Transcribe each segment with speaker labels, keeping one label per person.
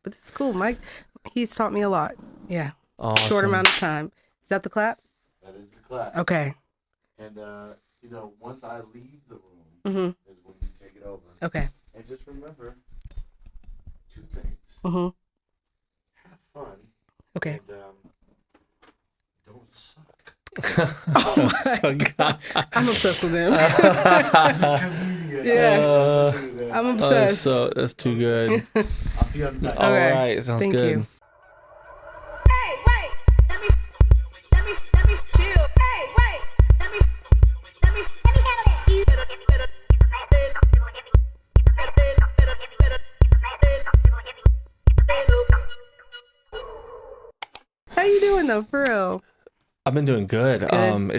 Speaker 1: But this is cool. Mike, he's taught me a lot. Yeah.
Speaker 2: Awesome.
Speaker 1: Short amount of time. Is that the clap?
Speaker 3: That is the clap.
Speaker 1: Okay.
Speaker 3: And, once I leave the room
Speaker 1: Mm-hmm.
Speaker 3: is when you take it over.
Speaker 1: Okay.
Speaker 3: And just remember 2 things.
Speaker 1: Mm-hmm.
Speaker 3: Have fun.
Speaker 1: Okay.
Speaker 3: And don't suck.
Speaker 1: Oh my God. I'm obsessed with him. Yeah. I'm obsessed.
Speaker 2: That's too good.
Speaker 3: I'll see you on the night.
Speaker 2: All
Speaker 1: Okay.
Speaker 2: right, sounds
Speaker 1: Thank
Speaker 2: good.
Speaker 1: you.
Speaker 4: Hey, wait. Let me chill. Hey, wait. Let me handle
Speaker 1: How you doing though, for real?
Speaker 2: I've been doing good.
Speaker 1: Good.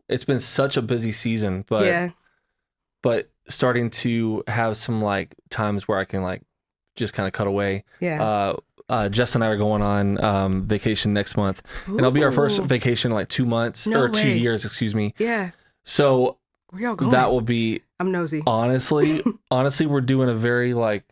Speaker 2: It's been such a busy season, but
Speaker 1: Yeah.
Speaker 2: but starting to have some like times where I can like just kind of cut away.
Speaker 1: Yeah.
Speaker 2: Jess and I are going on vacation next month, and it'll be our first
Speaker 1: Ooh.
Speaker 2: vacation in like 2 months
Speaker 1: No
Speaker 2: or 2
Speaker 1: way.
Speaker 2: years, excuse me.
Speaker 1: Yeah.
Speaker 2: So
Speaker 1: Where y'all going?
Speaker 2: that will be
Speaker 1: I'm nosy.
Speaker 2: honestly, we're doing a very like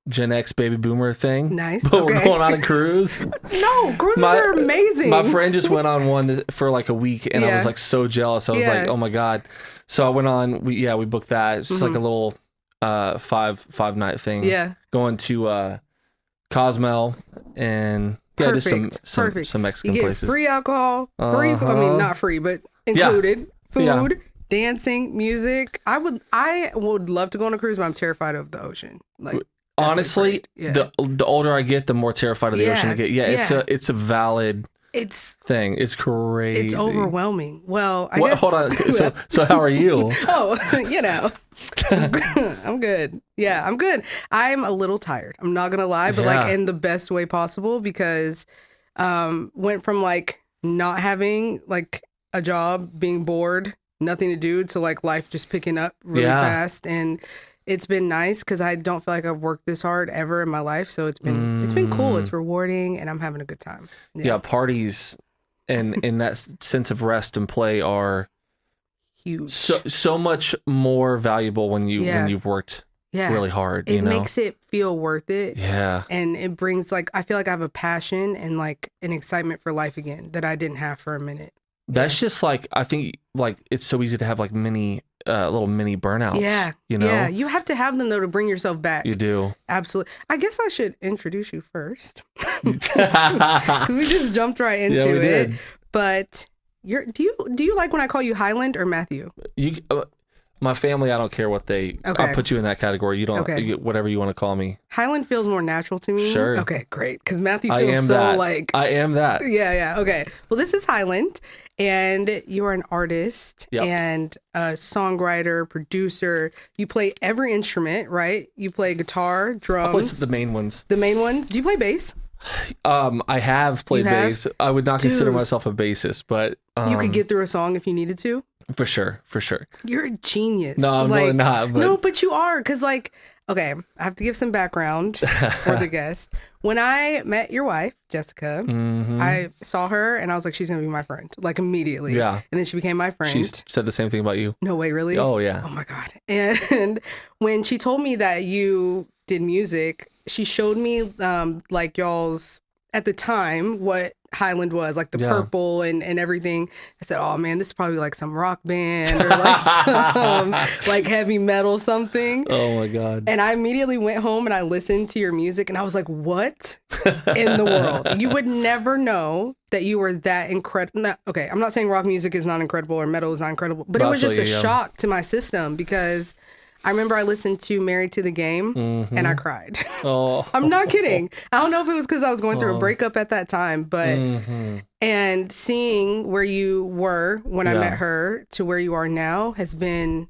Speaker 2: Gen X baby boomer thing.
Speaker 1: Nice.
Speaker 2: But we're
Speaker 1: Okay.
Speaker 2: going on a cruise.
Speaker 1: No, cruises are amazing.
Speaker 2: My friend just went on one for like a week, and I
Speaker 1: Yeah.
Speaker 2: was like so jealous. I was
Speaker 1: Yeah.
Speaker 2: like, oh my God. So I went on. We booked that. It's just like a little 5 night thing.
Speaker 1: Yeah.
Speaker 2: Going to Cozumel and just
Speaker 1: Perfect.
Speaker 2: some
Speaker 1: You
Speaker 2: Mexican
Speaker 1: get
Speaker 2: places.
Speaker 1: free alcohol, free. I mean, not free, but included.
Speaker 2: Yeah.
Speaker 1: Food, dancing, music. I would love to go on a cruise, but I'm terrified of the ocean. Like
Speaker 2: Honestly,
Speaker 1: Yeah.
Speaker 2: the older I get, the more terrified of the ocean I get. Yeah, it's a valid
Speaker 1: it's
Speaker 2: thing. It's crazy.
Speaker 1: it's overwhelming. Well, I guess.
Speaker 2: Hold on. So how are you?
Speaker 1: Oh, I'm good. Yeah, I'm good. I'm a little tired. I'm not gonna lie, but like
Speaker 2: Yeah.
Speaker 1: in the best way possible, because went from like not having like a job, being bored, nothing to do, to like life just picking up really fast. And it's been nice because I don't feel like I've worked this hard ever in my life. So it's been cool. It's rewarding, and I'm having a good time.
Speaker 2: Yeah, parties and in that sense of rest and play are
Speaker 1: Huge.
Speaker 2: so much more valuable when you've worked
Speaker 1: Yeah.
Speaker 2: really hard.
Speaker 1: It makes it feel worth it.
Speaker 2: Yeah.
Speaker 1: And it brings like, I feel like I have a passion and like an excitement for life again that I didn't have for a minute.
Speaker 2: That's just like, I think like it's so easy to have like little mini burnouts.
Speaker 1: Yeah.
Speaker 2: You know?
Speaker 1: Yeah. You have to have them though to bring yourself back.
Speaker 2: You do.
Speaker 1: Absolutely. I guess I should introduce you first because we just jumped right into
Speaker 2: we
Speaker 1: it.
Speaker 2: did.
Speaker 1: But do you like when I call you Highland or Matthew?
Speaker 2: My family, I don't care what
Speaker 1: Okay.
Speaker 2: I'll put you in that category. You don't,
Speaker 1: Okay.
Speaker 2: whatever you want to call me.
Speaker 1: Highland feels more natural to me.
Speaker 2: Sure.
Speaker 1: Okay, great. Because Matthew
Speaker 2: I
Speaker 1: feels
Speaker 2: am
Speaker 1: so
Speaker 2: that.
Speaker 1: like.
Speaker 2: I am that.
Speaker 1: Yeah. Okay. Well, this is Highland, and you are an artist
Speaker 2: Yep.
Speaker 1: and a songwriter, producer. You play every instrument, right? You play guitar,
Speaker 2: I play
Speaker 1: drums.
Speaker 2: the main ones.
Speaker 1: The main ones. Do you play bass?
Speaker 2: I have played
Speaker 1: You have?
Speaker 2: bass. I would not consider
Speaker 1: Dude.
Speaker 2: myself a bassist, but
Speaker 1: You could get through a song if you needed to.
Speaker 2: for sure.
Speaker 1: You're a genius.
Speaker 2: No, I'm really not. But
Speaker 1: No, but you are. Because, like, okay, I have to give some background for the guest. When I met your wife, Jessica, I saw her and I was like, she's going to be my friend, like immediately.
Speaker 2: Yeah.
Speaker 1: And then she became my friend.
Speaker 2: she said the same thing about you.
Speaker 1: No way, really?
Speaker 2: Oh yeah.
Speaker 1: Oh my God. And when she told me that you did music, she showed me like y'all's, at the time, what Highland was, like the purple and everything. I said, oh man, this is probably like some rock band or like some like heavy metal something.
Speaker 2: Oh my God.
Speaker 1: And I immediately went home and I listened to your music and I was like, what in the world? You would never know that you were that incredible. Okay, I'm not saying rock music is not incredible or metal is not incredible, but it was just a shock to my system because I remember I listened to Married to the Game and I cried.
Speaker 2: Oh.
Speaker 1: I'm not kidding. I don't know if it was because I was going through a breakup at that time, but and seeing where you were when I met her to where you are now has been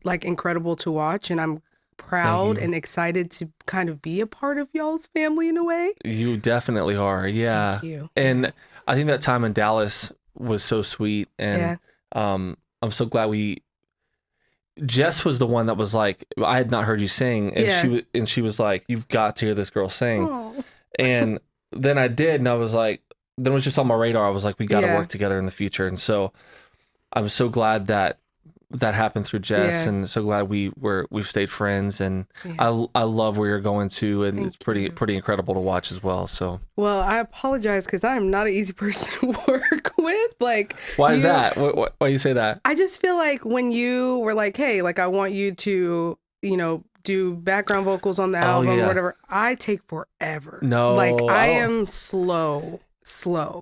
Speaker 1: like incredible to watch, and I'm proud and excited to kind of be a part of y'all's family in a way.
Speaker 2: You definitely are. Yeah.
Speaker 1: Thank you.
Speaker 2: And I think that time in Dallas was so sweet, and I'm so glad Jess was the one that was like, I had not heard you sing, and she was like, you've got to hear this girl sing.
Speaker 1: Oh.
Speaker 2: And then I did, and I was like, then it was just on my radar. I was like, we got to work together in the future. And so I'm so glad that that happened through Jess, and so glad we've stayed friends, and I love where you're going to, and it's pretty incredible to watch as well. So,
Speaker 1: well, I apologize because I'm not an easy person to work with. Like,
Speaker 2: why is that? Why you say that?
Speaker 1: I just feel like when you were like, hey, like I want you to, do background vocals on the album or whatever, I take forever.
Speaker 2: No,
Speaker 1: like I am slow.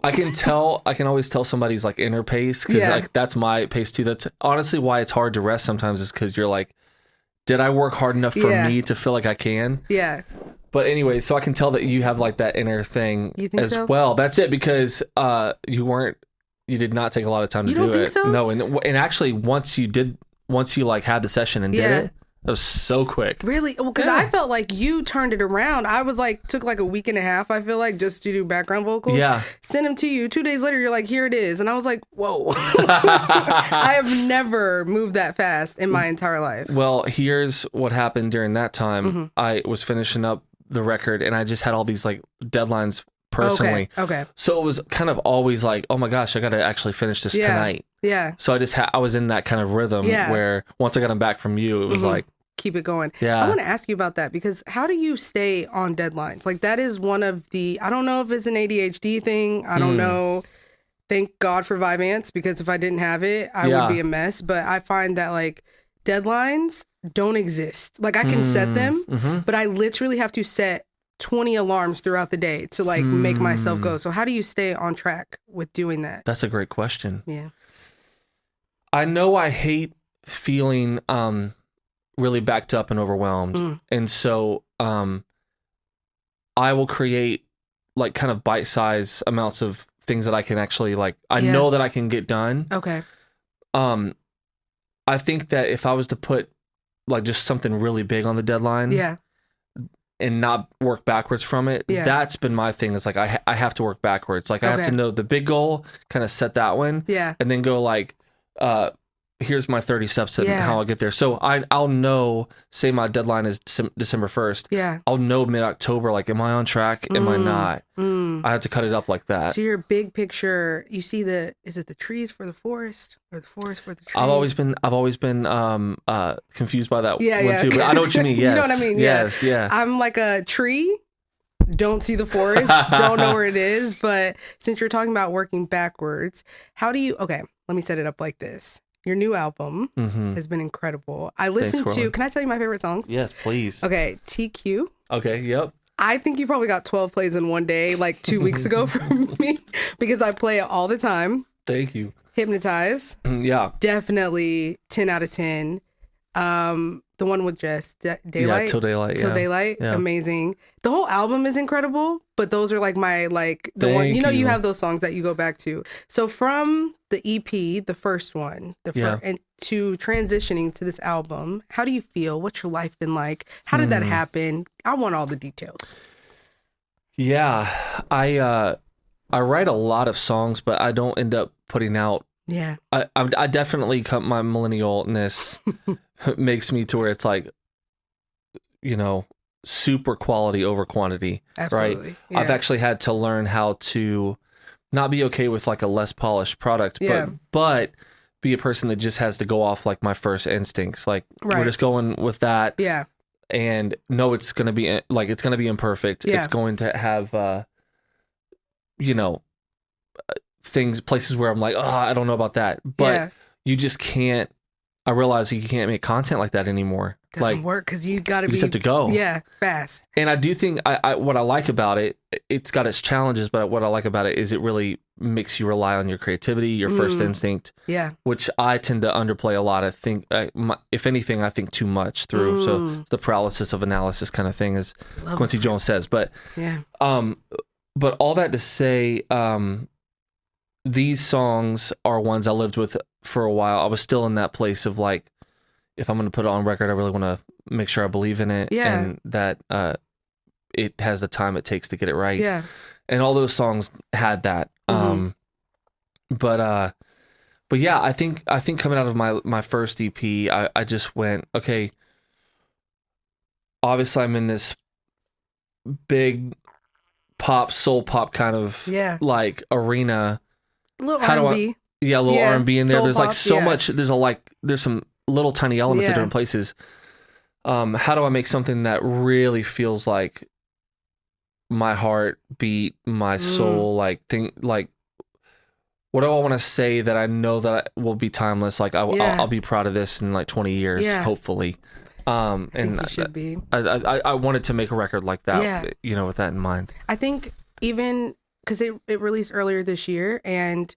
Speaker 2: I can always tell somebody's like inner pace, because like that's my pace too. That's honestly why it's hard to rest sometimes, is because you're like, did I work hard enough for me to feel like I can?
Speaker 1: Yeah.
Speaker 2: But anyway, so I can tell that you have like that inner thing as well. That's it, because you did not take a lot of time to do it. You don't think so? No, and actually once you like had the session and did it, it was so quick.
Speaker 1: Really? Well, because I felt like you turned it around. I was like, took like a week and a half, I feel like, just to do background vocals.
Speaker 2: Yeah.
Speaker 1: Send them to you. 2 days later, you're like, here it is. And I was like, whoa. I have never moved that fast in my entire life.
Speaker 2: Well, here's what happened during that time. I was finishing up the record, and I just had all these like deadlines personally.
Speaker 1: Okay.
Speaker 2: So it was kind of always like, oh my gosh, I got to actually finish this tonight.
Speaker 1: Yeah.
Speaker 2: So I was in that kind of rhythm where once I got them back from you, it was like,
Speaker 1: keep it going.
Speaker 2: Yeah.
Speaker 1: I want to ask you about that, because how do you stay on deadlines? Like that is one of the, I don't know if it's an ADHD thing. I don't know. Thank God for Vyvanse, because if I didn't have it, I would be a mess. But I find that like deadlines don't exist. Like I can set them, but I literally have to set 20 alarms throughout the day to like make myself go. So how do you stay on track with doing that?
Speaker 2: That's a great question.
Speaker 1: Yeah.
Speaker 2: I know I hate feeling really backed up and overwhelmed. And so I will create like kind of bite-sized amounts of things that I can actually like, I know that I can get done.
Speaker 1: Okay.
Speaker 2: I think that if I was to put like just something really big on the deadline and not work backwards from it, that's been my thing. Is like I have to work backwards. Like I have to know the big goal, kind of set that one, and then go like, here's my 30 steps and how I'll get there. So I'll know, say my deadline is December 1st.
Speaker 1: Yeah.
Speaker 2: I'll know mid-October, like, am I on track? Am I not? I have to cut it up like that.
Speaker 1: So your big picture, you see is it the trees for the forest or the forest for the trees?
Speaker 2: I've always been confused by that one too, but I know what you mean. Yes.
Speaker 1: You know what I mean?
Speaker 2: Yes. Yeah.
Speaker 1: I'm like a tree. Don't see the forest. Don't know where it is. But since you're talking about working backwards, okay, let me set it up like this. Your new album has been incredible. I listened to, can I tell you my favorite songs?
Speaker 2: Yes, please.
Speaker 1: Okay, TQ.
Speaker 2: Okay, yep.
Speaker 1: I think you probably got 12 plays in one day, like 2 weeks ago from me, because I play it all the time.
Speaker 2: Thank you.
Speaker 1: Hypnotize.
Speaker 2: Yeah.
Speaker 1: Definitely 10 out of 10. The one with Jess, Daylight.
Speaker 2: Yeah, Till Daylight.
Speaker 1: Till Daylight. Yeah. Amazing. The whole album is incredible, but those are like my, like, the one, you have those songs that you go back to. So from the EP, the first one, and to transitioning to this album, how do you feel? What's your life been like? How did that happen? I want all the details.
Speaker 2: Yeah. I write a lot of songs, but I don't end up putting out.
Speaker 1: Yeah.
Speaker 2: I definitely my millennialness makes me to where it's like, super quality over quantity.
Speaker 1: Absolutely.
Speaker 2: Right?
Speaker 1: Yeah.
Speaker 2: I've actually had to learn how to not be okay with like a less polished product, but be a person that just has to go off like my first instincts. Like we're just going with that.
Speaker 1: Yeah.
Speaker 2: And no, it's going to be like, it's going to be imperfect. Yeah. It's going to have, places where I'm like, oh, I don't know about that. But you just can't, I realize you can't make content like that anymore.
Speaker 1: Doesn't work because you got to be.
Speaker 2: You just have to go.
Speaker 1: Yeah, fast.
Speaker 2: And I do think what I like about it, it's got its challenges, but what I like about it is it really makes you rely on your creativity, your first instinct. Yeah. Which I tend to underplay a lot. I think, if anything, I think too much through. So it's the paralysis of analysis kind of thing, as Quincy Jones says. But but all that to say, these songs are ones I lived with for a while. I was still in that place of like, if I'm going to put it on record, I really want to make sure I believe in it and that it has the time it takes to get it right. Yeah. And all those songs had that. But yeah, I think coming out of my first EP, I just went, okay, obviously I'm in this big soul pop kind of like arena.
Speaker 1: A little R&B.
Speaker 2: a little R&B in there.
Speaker 1: Soul
Speaker 2: There's like
Speaker 1: pop,
Speaker 2: so much. There's some little tiny elements in different places. How do I make something that really feels like my heart beat, my soul, like what do I want to say that I know that will be timeless? Like I'll be proud of this in like 20 years, hopefully.
Speaker 1: I think you should be.
Speaker 2: I wanted to make a record like that, with that in mind.
Speaker 1: I think even because it released earlier this year, and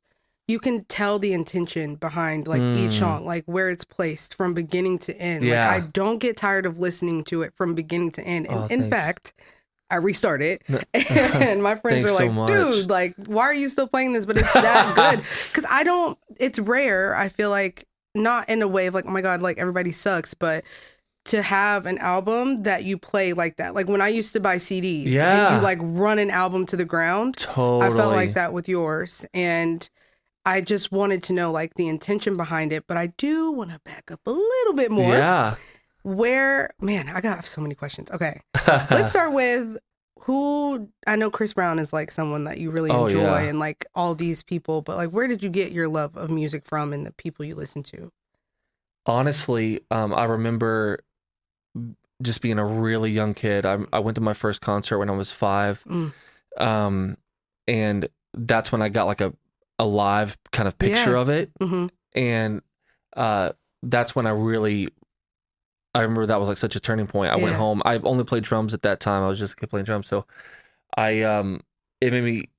Speaker 1: you can tell the intention behind like each song, like where it's placed from beginning to end.
Speaker 2: Yeah.
Speaker 1: Like I don't get tired of listening to it from beginning to end. And in fact, I restart it, and my friends are like, dude, like, why are you still playing this? But it's that good. Because it's rare. I feel like, not in a way of like, oh my God, like everybody sucks, but to have an album that you play like that. Like when I used to buy CDs and you like run an album to the ground.
Speaker 2: Totally.
Speaker 1: I felt like that with yours. And I just wanted to know like the intention behind it. But I do want to back up a little bit more.
Speaker 2: Yeah.
Speaker 1: I got so many questions. Okay. Let's start with I know Chris Brown is like someone that you really enjoy and like all these people, but like where did you get your love of music from and the people you listen to?
Speaker 2: Honestly, I remember just being a really young kid. I went to my first concert when I was 5. And that's when I got like a live kind of picture of it. Mm-hmm. And that's when I remember that was like such a turning point. I went home. I only played drums at that time. I was just a kid playing drums. So it made me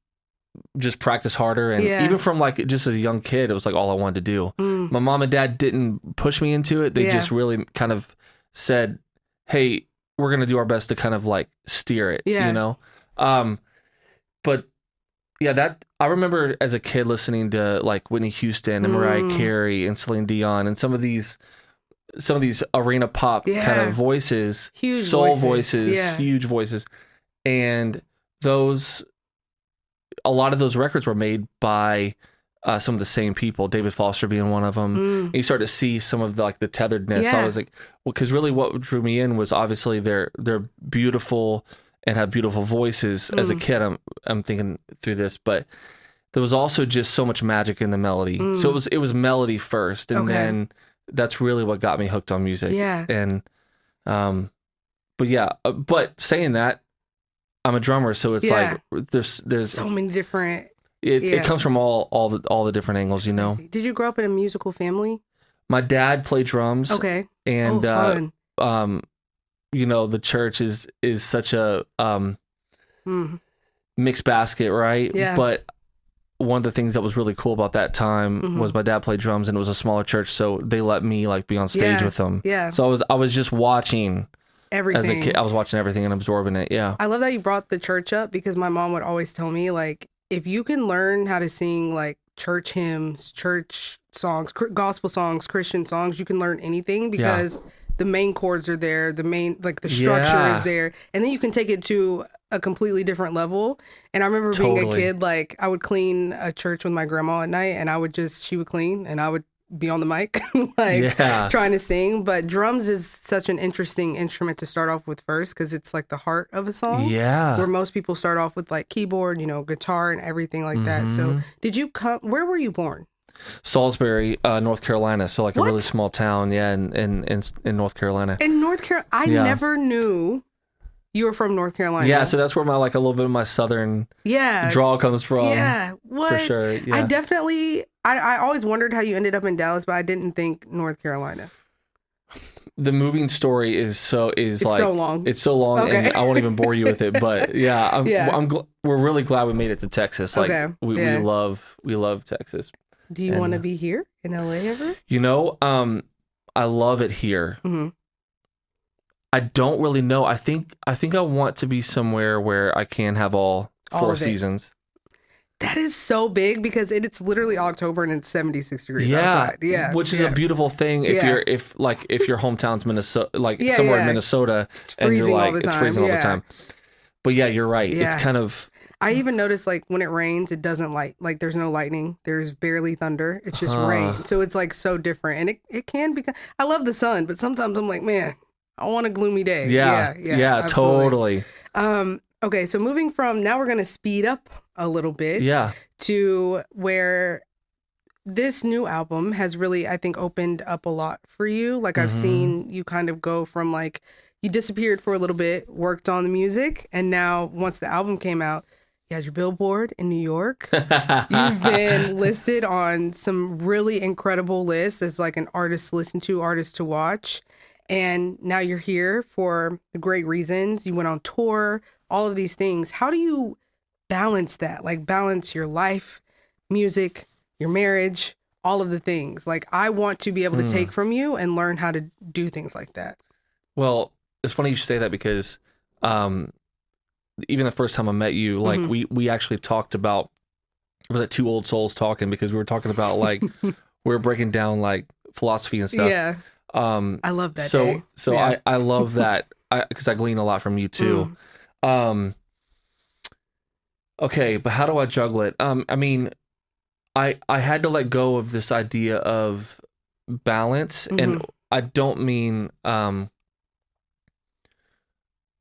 Speaker 2: just practice harder. And even from like just as a young kid, it was like all I wanted to do. My mom and dad didn't push me into it. They just really kind of said, hey, we're going to do our best to kind of like steer it, But that I remember as a kid listening to like Whitney Houston and Mariah Carey and Celine Dion and some of these arena pop kind of voices,
Speaker 1: huge
Speaker 2: soul voices, huge voices. And a lot of those records were made by some of the same people, David Foster being one of them. And you start to see some of the tetheredness. I was like, well, because really what drew me in was obviously they're beautiful and have beautiful voices. As a kid, I'm thinking through this, but there was also just so much magic in the melody. So it was melody first, and then that's really what got me hooked on music. Yeah. And, but saying that, I'm a drummer, so it's like there's
Speaker 1: so many different.
Speaker 2: It comes from all the different angles,
Speaker 1: That's crazy. Did you grow up in a musical family?
Speaker 2: My dad played drums.
Speaker 1: Okay.
Speaker 2: And
Speaker 1: fun.
Speaker 2: The church is such a mixed basket, right? Yeah. But one of the things that was really cool about that time was my dad played drums, and it was a smaller church, so they let me like be on stage with them. Yeah. So I was just watching
Speaker 1: everything.
Speaker 2: As a kid, I was watching everything and absorbing it. Yeah.
Speaker 1: I love that you brought the church up, because my mom would always tell me, like, if you can learn how to sing like church hymns, church songs, gospel songs, Christian songs, you can learn anything, because the main chords are there, the main, like the structure is there, and then you can take it to a completely different level. And I remember being a kid, like I would clean a church with my grandma at night, and she would clean and I would be on the mic trying to sing. But drums is such an interesting instrument to start off with first, because it's like the heart of a song, where most people start off with like keyboard, guitar and everything like that. So where were you born?
Speaker 2: Salisbury, North Carolina. So like a really small town, in North Carolina.
Speaker 1: In North Carolina, I never knew you were from North Carolina.
Speaker 2: Yeah, so that's where my like a little bit of my southern drawl comes from.
Speaker 1: Yeah, what?
Speaker 2: For sure. Yeah.
Speaker 1: I definitely, I always wondered how you ended up in Dallas, but I didn't think North Carolina.
Speaker 2: The moving story is so long. It's so long,
Speaker 1: okay.
Speaker 2: And I won't even bore you with it. But we're really glad we made it to Texas. Like we love Texas.
Speaker 1: Do you want to be here in LA ever?
Speaker 2: I love it here. Mm-hmm. I don't really know. I think I want to be somewhere where I can have all 4 seasons.
Speaker 1: That is so big, because it's literally October and it's 76 degrees outside. Yeah,
Speaker 2: which is a beautiful thing if your hometown's Minnesota, somewhere in Minnesota,
Speaker 1: it's freezing all the time.
Speaker 2: It's freezing all the time. But yeah, you're right. Yeah. It's kind of.
Speaker 1: I even noticed like when it rains, it doesn't like there's no lightning, there's barely thunder. It's just rain, so it's like so different, and it can be. I love the sun, but sometimes I'm like, man, I want a gloomy day. Yeah,
Speaker 2: totally.
Speaker 1: Okay, so moving from now, we're going to speed up a little bit to where this new album has really, I think, opened up a lot for you. Like I've seen you kind of go from like, you disappeared for a little bit, worked on the music, and now once the album came out, you had your billboard in New York. You've been listed on some really incredible lists as like an artist to listen to, artist to watch. And now you're here for the great reasons. You went on tour, all of these things. How do you balance that? Like balance your life, music, your marriage, all of the things. Like I want to be able to take from you and learn how to do things like that.
Speaker 2: Well, it's funny you should say that because even the first time I met you, like we actually talked about, was it two old souls talking, because we were talking about like we were breaking down like philosophy and stuff.
Speaker 1: Yeah. I love that.
Speaker 2: So I love that because I glean a lot from you too. Okay, but how do I juggle it? I mean, I had to let go of this idea of balance, and I don't mean.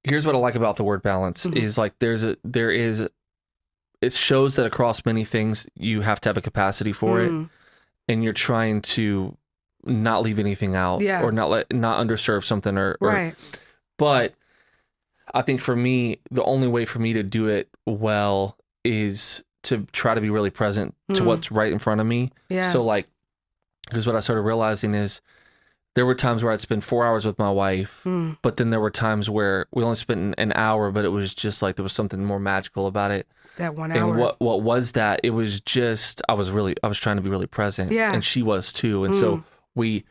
Speaker 2: Here's what I like about the word balance is like there is it shows that across many things you have to have a capacity for it, and you're trying to not leave anything out or not underserve something or
Speaker 1: right.
Speaker 2: But I think for me, the only way for me to do it well is to try to be really present to what's right in front of me.
Speaker 1: Yeah.
Speaker 2: So like, because what I started realizing is there were times where I'd spend 4 hours with my wife, but then there were times where we only spent an hour, but it was just like there was something more magical about it.
Speaker 1: That 1 hour.
Speaker 2: And what was that? It was just I was trying to be really present.
Speaker 1: Yeah.
Speaker 2: And she was too. And so we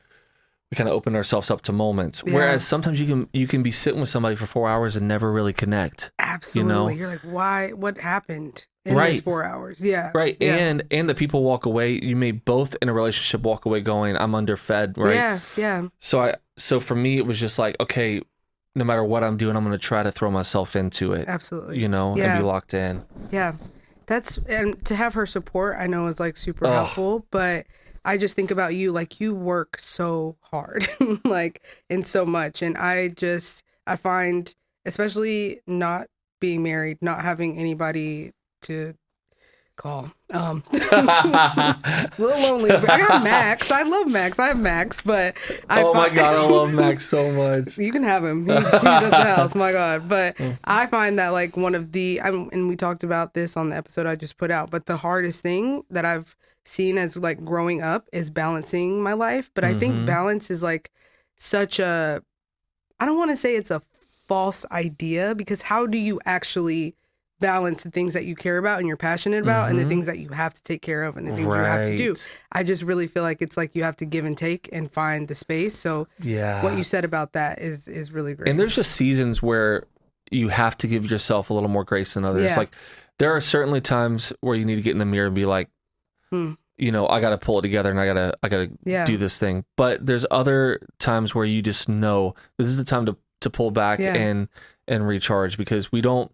Speaker 2: kind of opened ourselves up to moments.
Speaker 1: Yeah.
Speaker 2: Whereas sometimes you can be sitting with somebody for 4 hours and never really connect.
Speaker 1: Absolutely.
Speaker 2: You know?
Speaker 1: You're like, why? What happened in
Speaker 2: Right.
Speaker 1: these 4 hours? Yeah.
Speaker 2: Right.
Speaker 1: Yeah.
Speaker 2: And the people walk away. You may both in a relationship walk away going, I'm underfed. Right.
Speaker 1: Yeah. Yeah.
Speaker 2: So for me, it was just like, okay, no matter what I'm doing, I'm going to try to throw myself into it.
Speaker 1: Absolutely.
Speaker 2: You know,
Speaker 1: Yeah.
Speaker 2: and be locked in.
Speaker 1: Yeah. And to have her support, I know is like super helpful, but I just think about you, like you work so hard, like, and so much. And I find, especially not being married, not having anybody to call, a little lonely. But I got Max. I love Max. I have Max, but
Speaker 2: my God, I love Max so much.
Speaker 1: You can have him. He's at the house. My God. But I find that like one of the, and we talked about this on the episode I just put out, but the hardest thing that I've seen as like growing up is balancing my life. But I think balance is like such a, I don't want to say it's a false idea, because how do you actually balance the things that you care about and you're passionate about and the things that you have to take care of and the things you have to do? I just really feel like it's like you have to give and take and find the space. So what you said about that is really great.
Speaker 2: And there's just seasons where you have to give yourself a little more grace than others.
Speaker 1: Yeah.
Speaker 2: Like there are certainly times where you need to get in the mirror and be like, you know, I got to pull it together and I gotta do this thing. But there's other times where you just know this is the time to pull back and recharge, because we don't,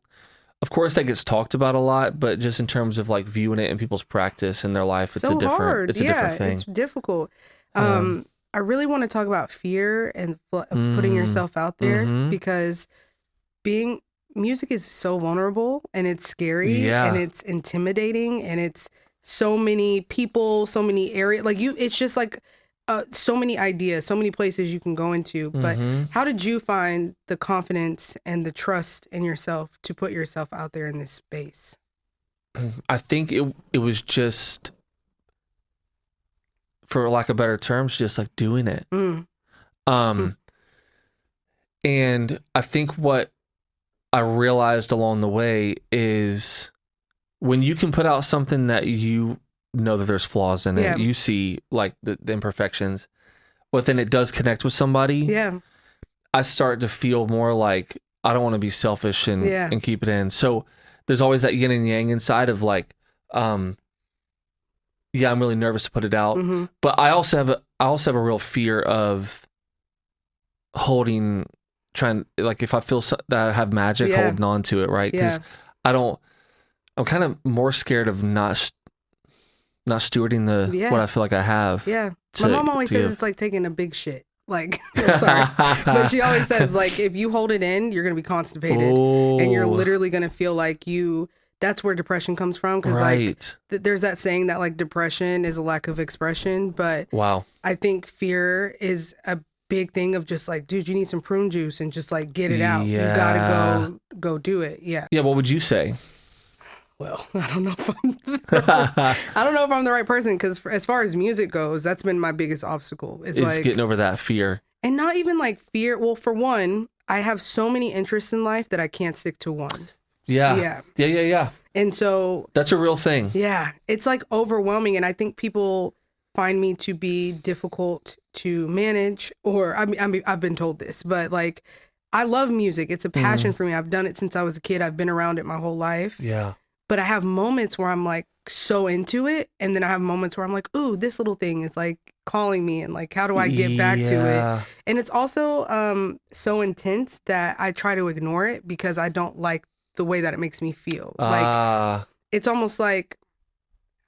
Speaker 2: of course that gets talked about a lot, but just in terms of like viewing it in people's practice in their life, it's a different thing.
Speaker 1: It's difficult. I really want to talk about fear and of putting yourself out there, because music is so vulnerable and it's scary and it's intimidating and it's so many people, so many areas, like it's just like so many ideas, so many places you can go into. But how did you find the confidence and the trust in yourself to put yourself out there in this space?
Speaker 2: I think it was just, for lack of better terms, just like doing it. And I think what I realized along the way is when you can put out something that you know that there's flaws in it, you see like the imperfections, but then it does connect with somebody. I start to feel more like I don't want to be selfish and keep it in. So there's always that yin and yang inside of like, I'm really nervous to put it out, but I also have a real fear of trying, like if I feel that I have magic, holding on to it, right? Because I'm kind of more scared of not stewarding what I feel like I have.
Speaker 1: My mom always says it's like taking a big shit. Like, sorry, but she always says like if you hold it in, you're gonna be constipated, and you're literally gonna feel like that's where depression comes from. Because like there's that saying that like depression is a lack of expression. But
Speaker 2: wow, I
Speaker 1: think fear is a big thing of just like, dude, you need some prune juice and just like get it out. You gotta go do it. Yeah.
Speaker 2: Yeah. What would you say?
Speaker 1: Well, I don't know if I'm the right person, because as far as music goes, that's been my biggest obstacle. It's like
Speaker 2: getting over that fear.
Speaker 1: And not even like fear. Well, for one, I have so many interests in life that I can't stick to one.
Speaker 2: Yeah.
Speaker 1: And so
Speaker 2: that's a real thing.
Speaker 1: Yeah. It's like overwhelming. And I think people find me to be difficult to manage, or I mean, I've been told this, but like, I love music. It's a passion for me. I've done it since I was a kid. I've been around it my whole life.
Speaker 2: Yeah.
Speaker 1: But I have moments where I'm like so into it. And then I have moments where I'm like, ooh, this little thing is like calling me. And like, how do I get back to it? And it's also so intense that I try to ignore it because I don't like the way that it makes me feel. Like, it's almost like,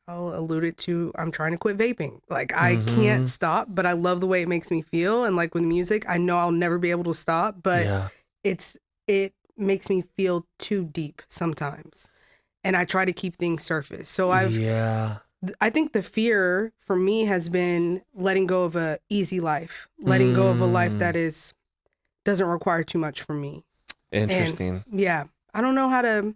Speaker 1: I'll allude it to, I'm trying to quit vaping. Like, I can't stop, but I love the way it makes me feel. And like with music, I know I'll never be able to stop, but it makes me feel too deep sometimes. And I try to keep things surface. So I think the fear for me has been letting go of a easy life, letting go of a life that doesn't require too much from me.
Speaker 2: Interesting.
Speaker 1: And, I don't know how to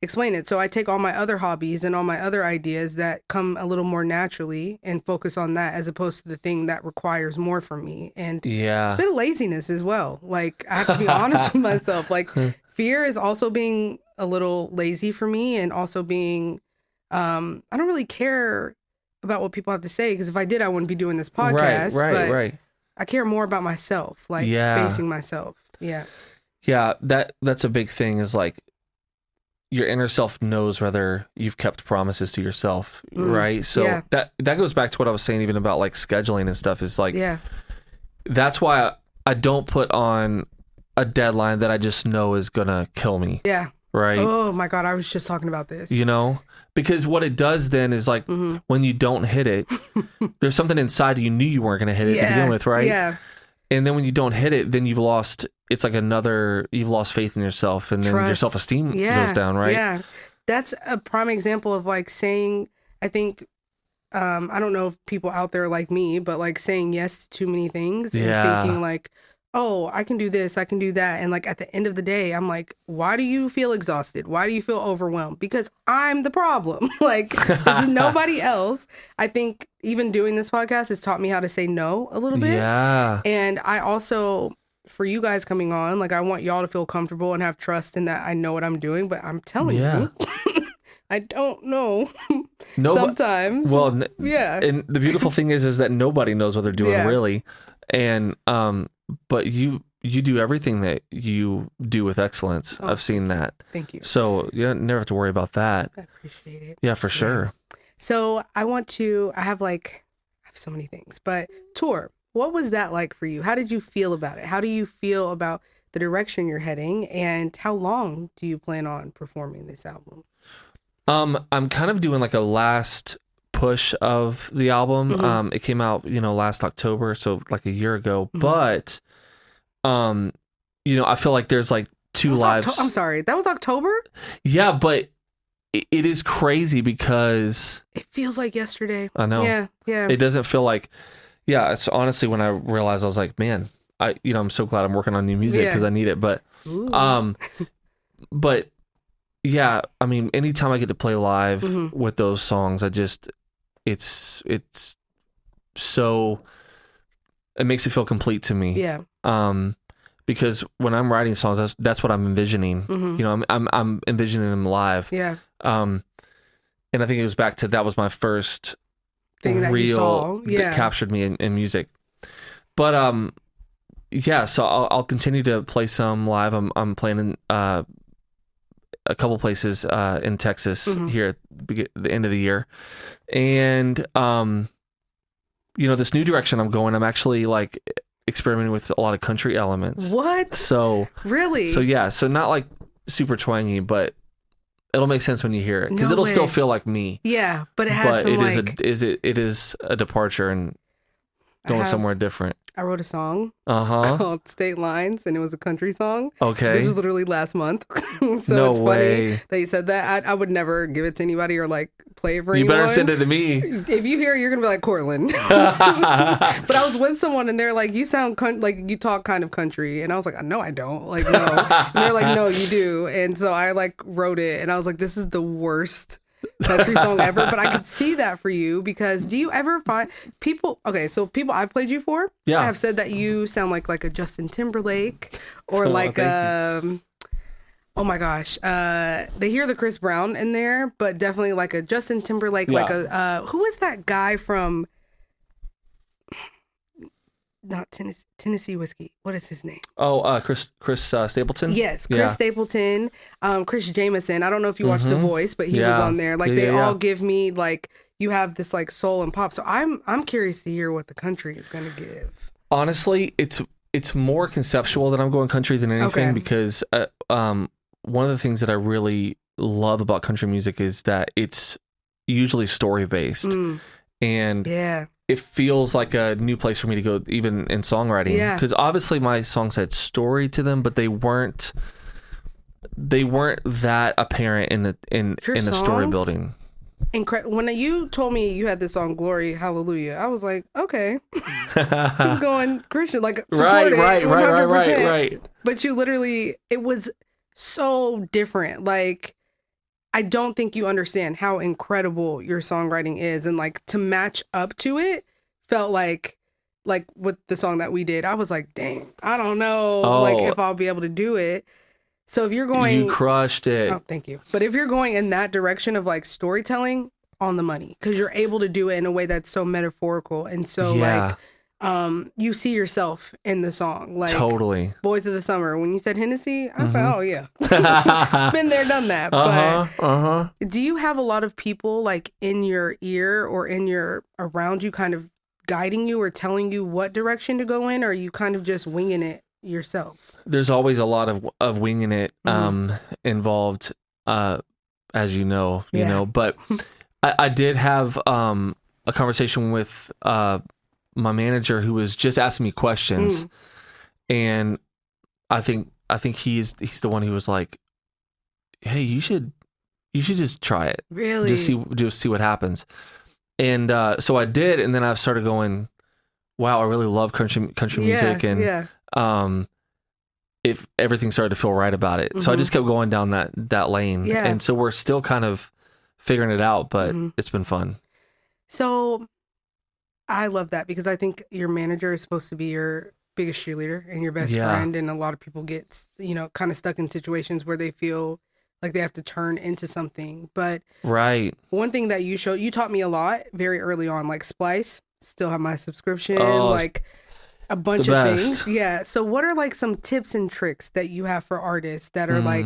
Speaker 1: explain it. So I take all my other hobbies and all my other ideas that come a little more naturally and focus on that, as opposed to the thing that requires more from me. And it's been laziness as well. Like, I have to be honest with myself. Like, fear is also being a little lazy for me, and also being, I don't really care about what people have to say, because if I did, I wouldn't be doing this podcast. Right. I care more about myself, like facing myself. Yeah.
Speaker 2: Yeah. That's a big thing, is like, your inner self knows whether you've kept promises to yourself, right? So that goes back to what I was saying, even about like scheduling and stuff, is like, that's why I don't put on a deadline that I just know is gonna kill me. Yeah. Right.
Speaker 1: Oh my God, I was just talking about this.
Speaker 2: You know, because what it does then is like, when you don't hit it, there's something inside you knew you weren't gonna hit it to begin with, right? Yeah. And then when you don't hit it, then you've lost faith in yourself, and then your self-esteem goes down, right?
Speaker 1: Yeah. That's a prime example of like saying, I think, I don't know if people out there like me, but like saying yes to too many things and thinking like, oh, I can do this, I can do that. And like at the end of the day, I'm like, why do you feel exhausted? Why do you feel overwhelmed? Because I'm the problem. Like, it's nobody else. I think even doing this podcast has taught me how to say no a little bit. Yeah. And I also, for you guys coming on, like, I want y'all to feel comfortable and have trust in that I know what I'm doing, but I'm telling you, I don't know. Sometimes.
Speaker 2: Well, and the beautiful thing is that nobody knows what they're doing, really. And, but you do everything that you do with excellence. I've seen that.
Speaker 1: Thank you.
Speaker 2: So you never have to worry about that.
Speaker 1: I appreciate it.
Speaker 2: Yeah, for sure.
Speaker 1: So I have so many things, but tour, what was that like for you? How did you feel about it? How do you feel about the direction you're heading, and how long do you plan on performing this album?
Speaker 2: I'm kind of doing like a last push of the album. It came out, last October, so like a year ago. But, I feel like there's like two lives.
Speaker 1: I'm sorry, that was October?
Speaker 2: Yeah, but it is crazy because
Speaker 1: it feels like yesterday.
Speaker 2: I know. Yeah. It doesn't feel like. Yeah, it's honestly when I realized, I was like, man, I'm so glad I'm working on new music because I need it. But, but yeah, I mean, anytime I get to play live with those songs, it's so, it makes it feel complete to me. Yeah. Because when I'm writing songs, that's what I'm envisioning. I'm envisioning them live. Yeah. And I think it goes back to, that was my first
Speaker 1: thing that you saw.
Speaker 2: That captured me in music. But so I'll continue to play some live. I'm playing in a couple places in Texas here at the end of the year. And this new direction I'm going, I'm actually like experimenting with a lot of country elements.
Speaker 1: What?
Speaker 2: So
Speaker 1: really?
Speaker 2: So not like super twangy, but it'll make sense when you hear it, because it'll still feel like me.
Speaker 1: Yeah, but it has some
Speaker 2: it is a departure, and going somewhere different.
Speaker 1: I wrote a song
Speaker 2: Uh-huh.
Speaker 1: called State Lines, and it was a country song.
Speaker 2: Okay.
Speaker 1: This was literally last month. So
Speaker 2: No
Speaker 1: it's
Speaker 2: way.
Speaker 1: funny that you said that. I would never give it to anybody or like play it for
Speaker 2: You
Speaker 1: anyone.
Speaker 2: better send it to me.
Speaker 1: If you hear it, you're going to be like, Kourtlynn. But I was with someone and they're like, you sound like you talk kind of country. And I was like, no, I don't. Like, no. And they're like, no, you do. And so I like wrote it and I was like, this is the worst country song ever. But I could see that for you because do you ever find people, okay, so people I've played you for,
Speaker 2: Yeah.
Speaker 1: have said that you sound like a Justin Timberlake or like oh my gosh, they hear the Chris Brown in there, but definitely like a Justin Timberlake, like a who is that guy from not Tennessee Whiskey? What is his name?
Speaker 2: Oh, Chris Stapleton?
Speaker 1: Yes, Chris Stapleton, Chris Jameson. I don't know if you watched The Voice, but he was on there. Like they all give me like you have this like soul and pop. So I'm curious to hear what the country is gonna give.
Speaker 2: Honestly, it's more conceptual that I'm going country than anything because one of the things that I really love about country music is that it's usually story based. And it feels like a new place for me to go, even in songwriting.
Speaker 1: Yeah. Because
Speaker 2: obviously my songs had story to them, but they weren't that apparent in the story building.
Speaker 1: When you told me you had this song "Glory Hallelujah," I was like, okay, he's going Christian, like support it, 100%.
Speaker 2: Right.
Speaker 1: But you literally, it was so different. Like, I don't think you understand how incredible your songwriting is, and like to match up to it felt like with the song that we did, I was like, dang, I don't know, like if I'll be able to do it. So if you're going,
Speaker 2: you crushed it.
Speaker 1: Oh, thank you. But if you're going in that direction of like storytelling, on the money, because you're able to do it in a way that's so metaphorical and so like you see yourself in the song, like
Speaker 2: totally
Speaker 1: Boys of the Summer. When you said Hennessy, I was like, oh yeah, been there, done that. But do you have a lot of people like in your ear or in your around you kind of guiding you or telling you what direction to go in, or are you kind of just winging it yourself?
Speaker 2: There's always a lot of winging it involved, as you know, but I did have a conversation with my manager who was just asking me questions, and I think he's the one who was like, "Hey, you should just try it,
Speaker 1: really,
Speaker 2: just see what happens." And so I did, and then I started going, "Wow, I really love country music," and if everything started to feel right about it, so I just kept going down that lane, and so we're still kind of figuring it out, but it's been fun. So
Speaker 1: I love that because I think your manager is supposed to be your biggest cheerleader and your best friend, and a lot of people get kind of stuck in situations where they feel like they have to turn into something. But one thing that you taught me a lot very early on, like Splice, still have my subscription, like a bunch of things. Yeah. So what are like some tips and tricks that you have for artists that are like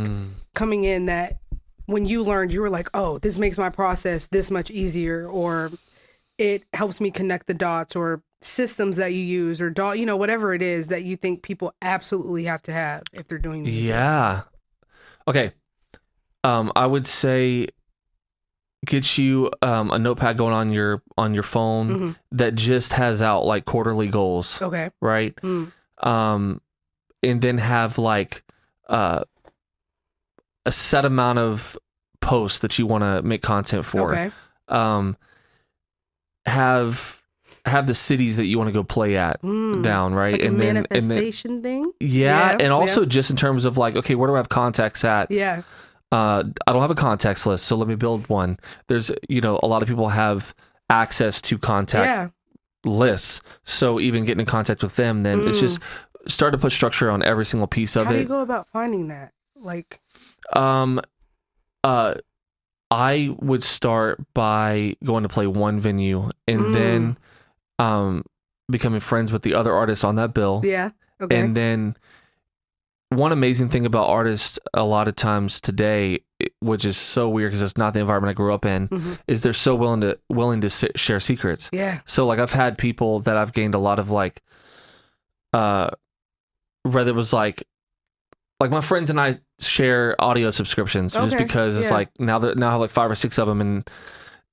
Speaker 1: coming in that when you learned, you were like, oh, this makes my process this much easier, or it helps me connect the dots, or systems that you use, or whatever it is that you think people absolutely have to have if they're doing music?
Speaker 2: Yeah. Okay. I would say get you a notepad going on your phone that just has out like quarterly goals.
Speaker 1: Okay.
Speaker 2: Right. And then have like a set amount of posts that you want to make content for.
Speaker 1: Okay.
Speaker 2: Have the cities that you want to go play at down, right?
Speaker 1: Like
Speaker 2: and
Speaker 1: a manifestation thing.
Speaker 2: Yeah, and also just in terms of like, okay, where do I have contacts at?
Speaker 1: Yeah.
Speaker 2: I don't have a contacts list, so let me build one. There's, a lot of people have access to contact lists, so even getting in contact with them, then it's just start to put structure on every single piece of it.
Speaker 1: How do you go about finding that? Like,
Speaker 2: I would start by going to play one venue and then becoming friends with the other artists on that bill.
Speaker 1: Yeah. Okay.
Speaker 2: And then one amazing thing about artists a lot of times today, which is so weird because it's not the environment I grew up in, is they're so willing to share secrets.
Speaker 1: Yeah.
Speaker 2: So like I've had people that I've gained a lot of like, whether it was like my friends and I share audio subscriptions just because it's like now I have like 5 or 6 of them, and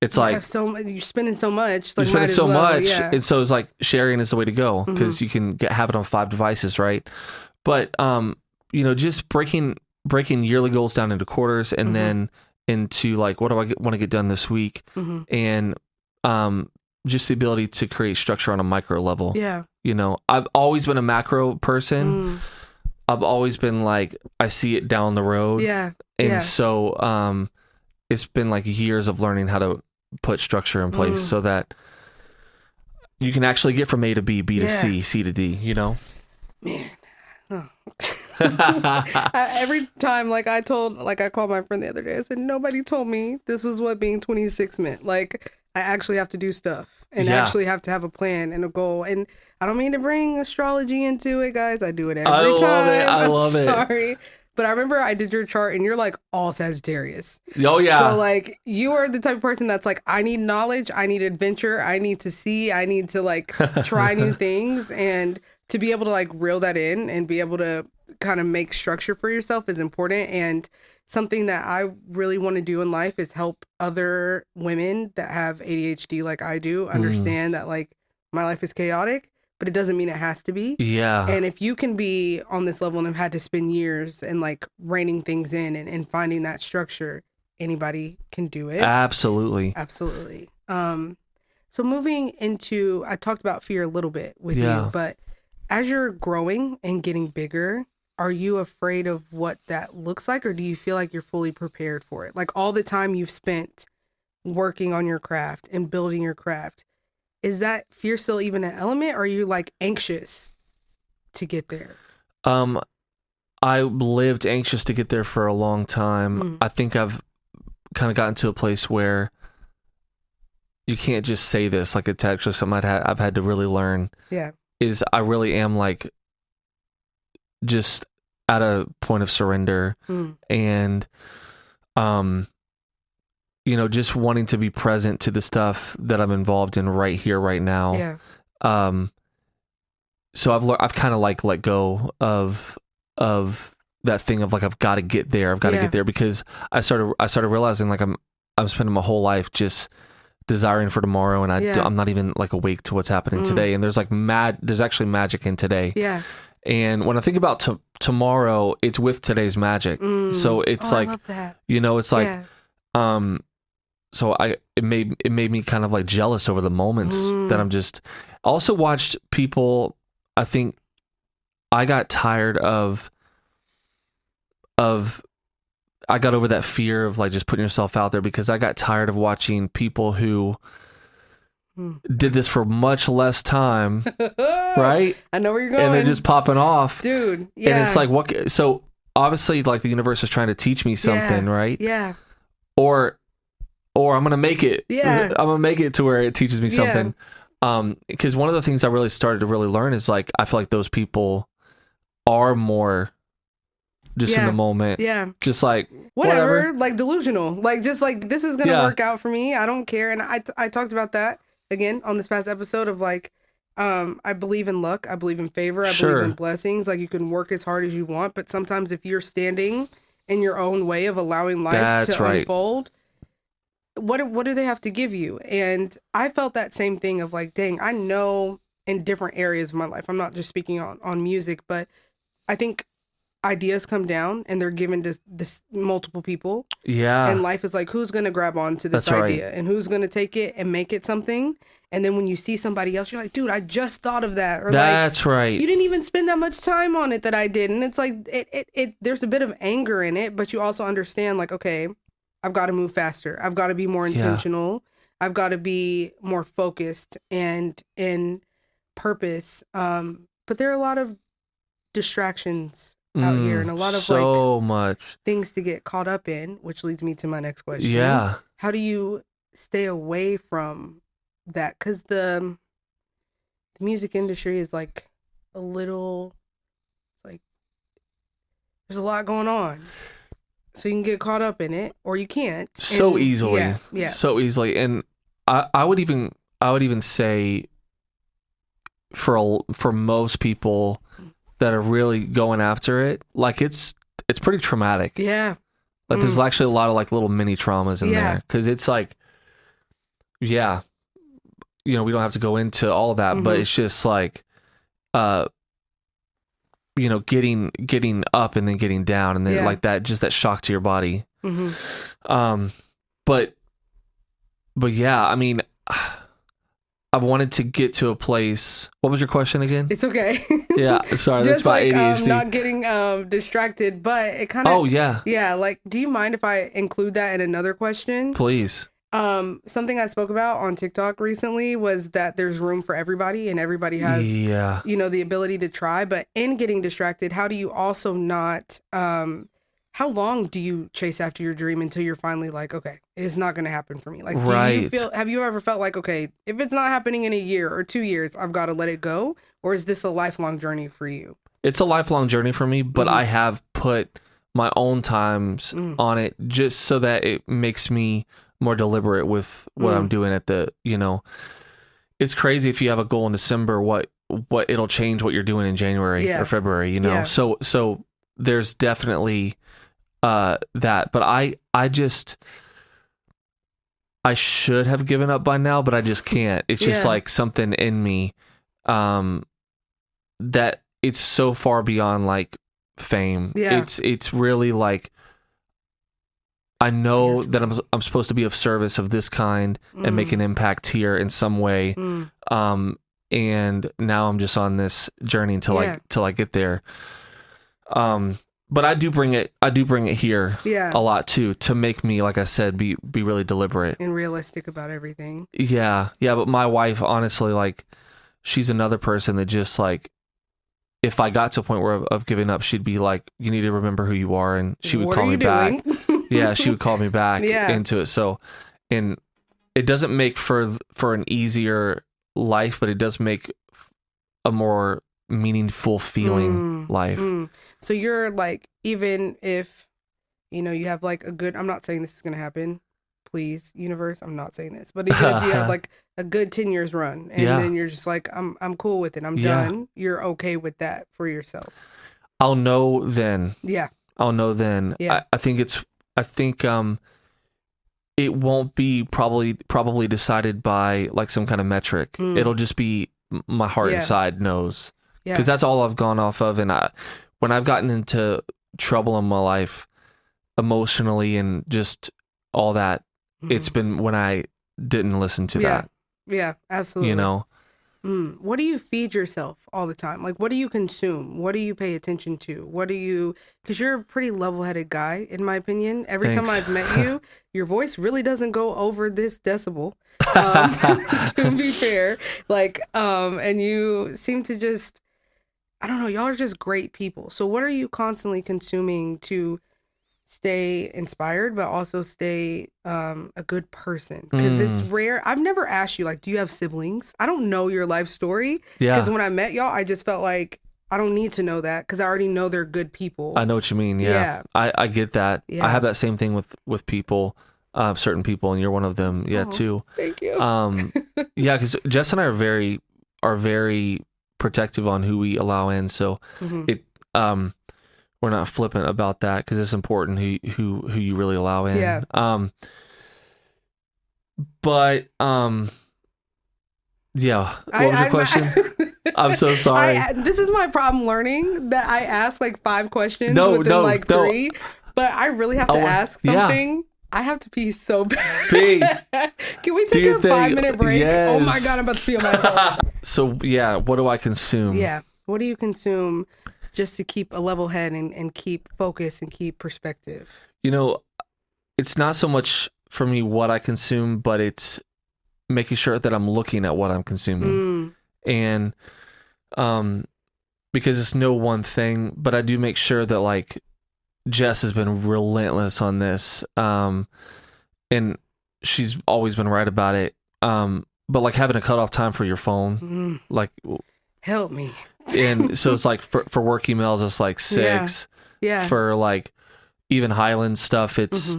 Speaker 2: it's
Speaker 1: you
Speaker 2: like
Speaker 1: have you're spending so much. Like,
Speaker 2: you're spending so much,
Speaker 1: yeah.
Speaker 2: and so it's like sharing is the way to go because you can have it on 5 devices, right? But just breaking yearly goals down into quarters and then into like, what do I want to get done this week, and just the ability to create structure on a micro level.
Speaker 1: Yeah.
Speaker 2: I've always been a macro person. I've always been like, I see it down the road.
Speaker 1: Yeah.
Speaker 2: And so it's been like years of learning how to put structure in place so that you can actually get from A to B, B to C, C to D,
Speaker 1: Man. Oh. Every time, I called my friend the other day, I said, nobody told me this was what being 26 meant. Like, I actually have to do stuff and actually have to have a plan and a goal. And I don't mean to bring astrology into it, guys. I do it every time.
Speaker 2: I love it.
Speaker 1: Sorry. But I remember I did your chart and you're like all Sagittarius.
Speaker 2: Oh, yeah.
Speaker 1: So like you are the type of person that's like, I need knowledge. I need adventure. I need to see. I need to like try new things. And to be able to like reel that in and be able to kind of make structure for yourself is important. And something that I really want to do in life is help other women that have ADHD like I do understand that like my life is chaotic, but it doesn't mean it has to be.
Speaker 2: Yeah.
Speaker 1: And if you can be on this level and have had to spend years and like reining things in and finding that structure, anybody can do it.
Speaker 2: Absolutely.
Speaker 1: Absolutely. So moving into, I talked about fear a little bit with you, but as you're growing and getting bigger, are you afraid of what that looks like, or do you feel like you're fully prepared for it? Like all the time you've spent working on your craft and building your craft, is that fear still even an element, or are you like anxious to get there?
Speaker 2: I lived anxious to get there for a long time. I think I've kind of gotten to a place where you can't just say this. Like, it's actually something I've had to really learn. Yeah. Is I really am like just at a point of surrender and just wanting to be present to the stuff that I'm involved in right here, right now. Yeah. So I've kind of like let go of that thing of like, I've got to get there. I've got to get there, because I started realizing like I'm spending my whole life just desiring for tomorrow, and I'm not even like awake to what's happening today. And there's like there's actually magic in today. Yeah. And when I think about tomorrow, it's with today's magic. So it's like, I love that. It's like, so it made me kind of like jealous over the moments that I'm just. I also watched people. I think I got tired of. I got over that fear of like just putting yourself out there, because I got tired of watching people who did this for much less time, right?
Speaker 1: I know where you're going.
Speaker 2: And they're just popping off.
Speaker 1: Dude, yeah.
Speaker 2: And it's like, what? So obviously like the universe is trying to teach me something, right?
Speaker 1: Yeah.
Speaker 2: Or I'm going to make it.
Speaker 1: Yeah.
Speaker 2: I'm going to make it to where it teaches me something. Because one of the things I really started to really learn is like, I feel like those people are more just in the moment. Yeah. Just like, whatever.
Speaker 1: Like delusional. Like, just like, this is going to work out for me. I don't care. And I talked about that again on this past episode of like, I believe in luck. I believe in favor. I believe in blessings. Like, you can work as hard as you want, but sometimes if you're standing in your own way of allowing life to unfold, what do they have to give you? And I felt that same thing of like, dang, I know in different areas of my life, I'm not just speaking on music, but I think ideas come down and they're given to this multiple people. Yeah. And life is like, who's going to grab onto this idea and who's going to take it and make it something? And then when you see somebody else, you're like, dude, I just thought of that. Or
Speaker 2: that's right.
Speaker 1: You didn't even spend that much time on it that I did. And it's like, it there's a bit of anger in it, but you also understand like, okay, I've got to move faster. I've got to be more intentional. I've got to be more focused and in purpose. But there are a lot of distractions out here and a lot of much things to get caught up in, which leads me to my next question. Yeah. How do you stay away from that? Because the music industry is like a little, like, there's a lot going on. So you can get caught up in it, or you can't.
Speaker 2: So easily. Yeah. So easily. And I would even say for most people that are really going after it, like it's pretty traumatic. Yeah. Like there's actually a lot of like little mini traumas in there, because it's like yeah, you know, we don't have to go into all that, but it's just like, you know, getting up and then getting down, and then like that, just that shock to your body. But yeah, I mean, I've wanted to get to a place. What was your question again?
Speaker 1: It's okay.
Speaker 2: Yeah, sorry, that's
Speaker 1: just
Speaker 2: my
Speaker 1: like
Speaker 2: ADHD.
Speaker 1: not getting distracted, but it kind of.
Speaker 2: Oh yeah.
Speaker 1: Yeah, like, do you mind if I include that in another question?
Speaker 2: Please.
Speaker 1: Something I spoke about on TikTok recently was that there's room for everybody, and everybody has, you know, the ability to try. But in getting distracted, how do you also not? How long do you chase after your dream until you're finally like, okay, it's not going to happen for me? Like, do you feel? Have you ever felt like, okay, if it's not happening in a year or 2 years, I've got to let it go, or is this a lifelong journey for you?
Speaker 2: It's a lifelong journey for me, but I have put my own times on it just so that it makes me more deliberate with what I'm doing at the, you know, it's crazy if you have a goal in December, what it'll change what you're doing in January or February, you know? So there's definitely that, but I should have given up by now, but I just can't. It's just like something in me, that it's so far beyond like fame. It's really like, I know that I'm supposed to be of service of this kind and make an impact here in some way. And now I'm just on this journey until I get there. But I do bring it here a lot too, to make me, like I said, be really deliberate
Speaker 1: and realistic about everything.
Speaker 2: Yeah. But my wife, honestly, like, she's another person that just like, if I got to a point where of giving up, she'd be like, you need to remember who you are. And she would call me back. Yeah, she would call me back into it. So, and it doesn't make for an easier life, but it does make a more meaningful feeling life.
Speaker 1: So you're like, even if, you know, you have like a good, I'm not saying this is going to happen, please, universe, I'm not saying this, but even if you have like a good 10 years run and then you're just like, I'm cool with it, I'm done, you're okay with that for yourself.
Speaker 2: I'll know then. I'll know then. I think it won't be probably decided by like some kind of metric. It'll just be my heart inside knows, because that's all I've gone off of. And when I've gotten into trouble in my life emotionally and just all that, it's been when I didn't listen to that.
Speaker 1: Yeah, absolutely.
Speaker 2: You know,
Speaker 1: what do you feed yourself all the time? Like, what do you consume? What do you pay attention to? Because you're a pretty level-headed guy, in my opinion. Every time I've met you, your voice really doesn't go over this decibel, to be fair. Like, and you seem to just, I don't know, y'all are just great people. So what are you constantly consuming to stay inspired, but also stay a good person? Because it's rare. I've never asked you, like, do you have siblings? I don't know your life story. Because when I met y'all, I just felt like I don't need to know that, because I already know they're good people.
Speaker 2: I know what you mean. I get that. I have that same thing with people, certain people, and you're one of them. Too.
Speaker 1: Thank you.
Speaker 2: Because Jess and I are very protective on who we allow in. So we're not flippant about that, because it's important who you really allow in. What was your question? I'm so sorry.
Speaker 1: This is my problem learning that I ask like 5 questions within 3, but I really have to ask something. I have to pee so bad. Can we take a 5-minute break?
Speaker 2: Yes.
Speaker 1: Oh my God, I'm about to pee on myself.
Speaker 2: So what do I consume?
Speaker 1: What do you consume just to keep a level head and keep focus and keep perspective?
Speaker 2: You know, it's not so much for me what I consume, but it's making sure that I'm looking at what I'm consuming. And because it's no one thing, but I do make sure that, like, Jess has been relentless on this, and she's always been right about it. But like having a cutoff time for your phone, like,
Speaker 1: help me.
Speaker 2: And so it's like for work emails, it's like 6. For like even HYLYND stuff, it's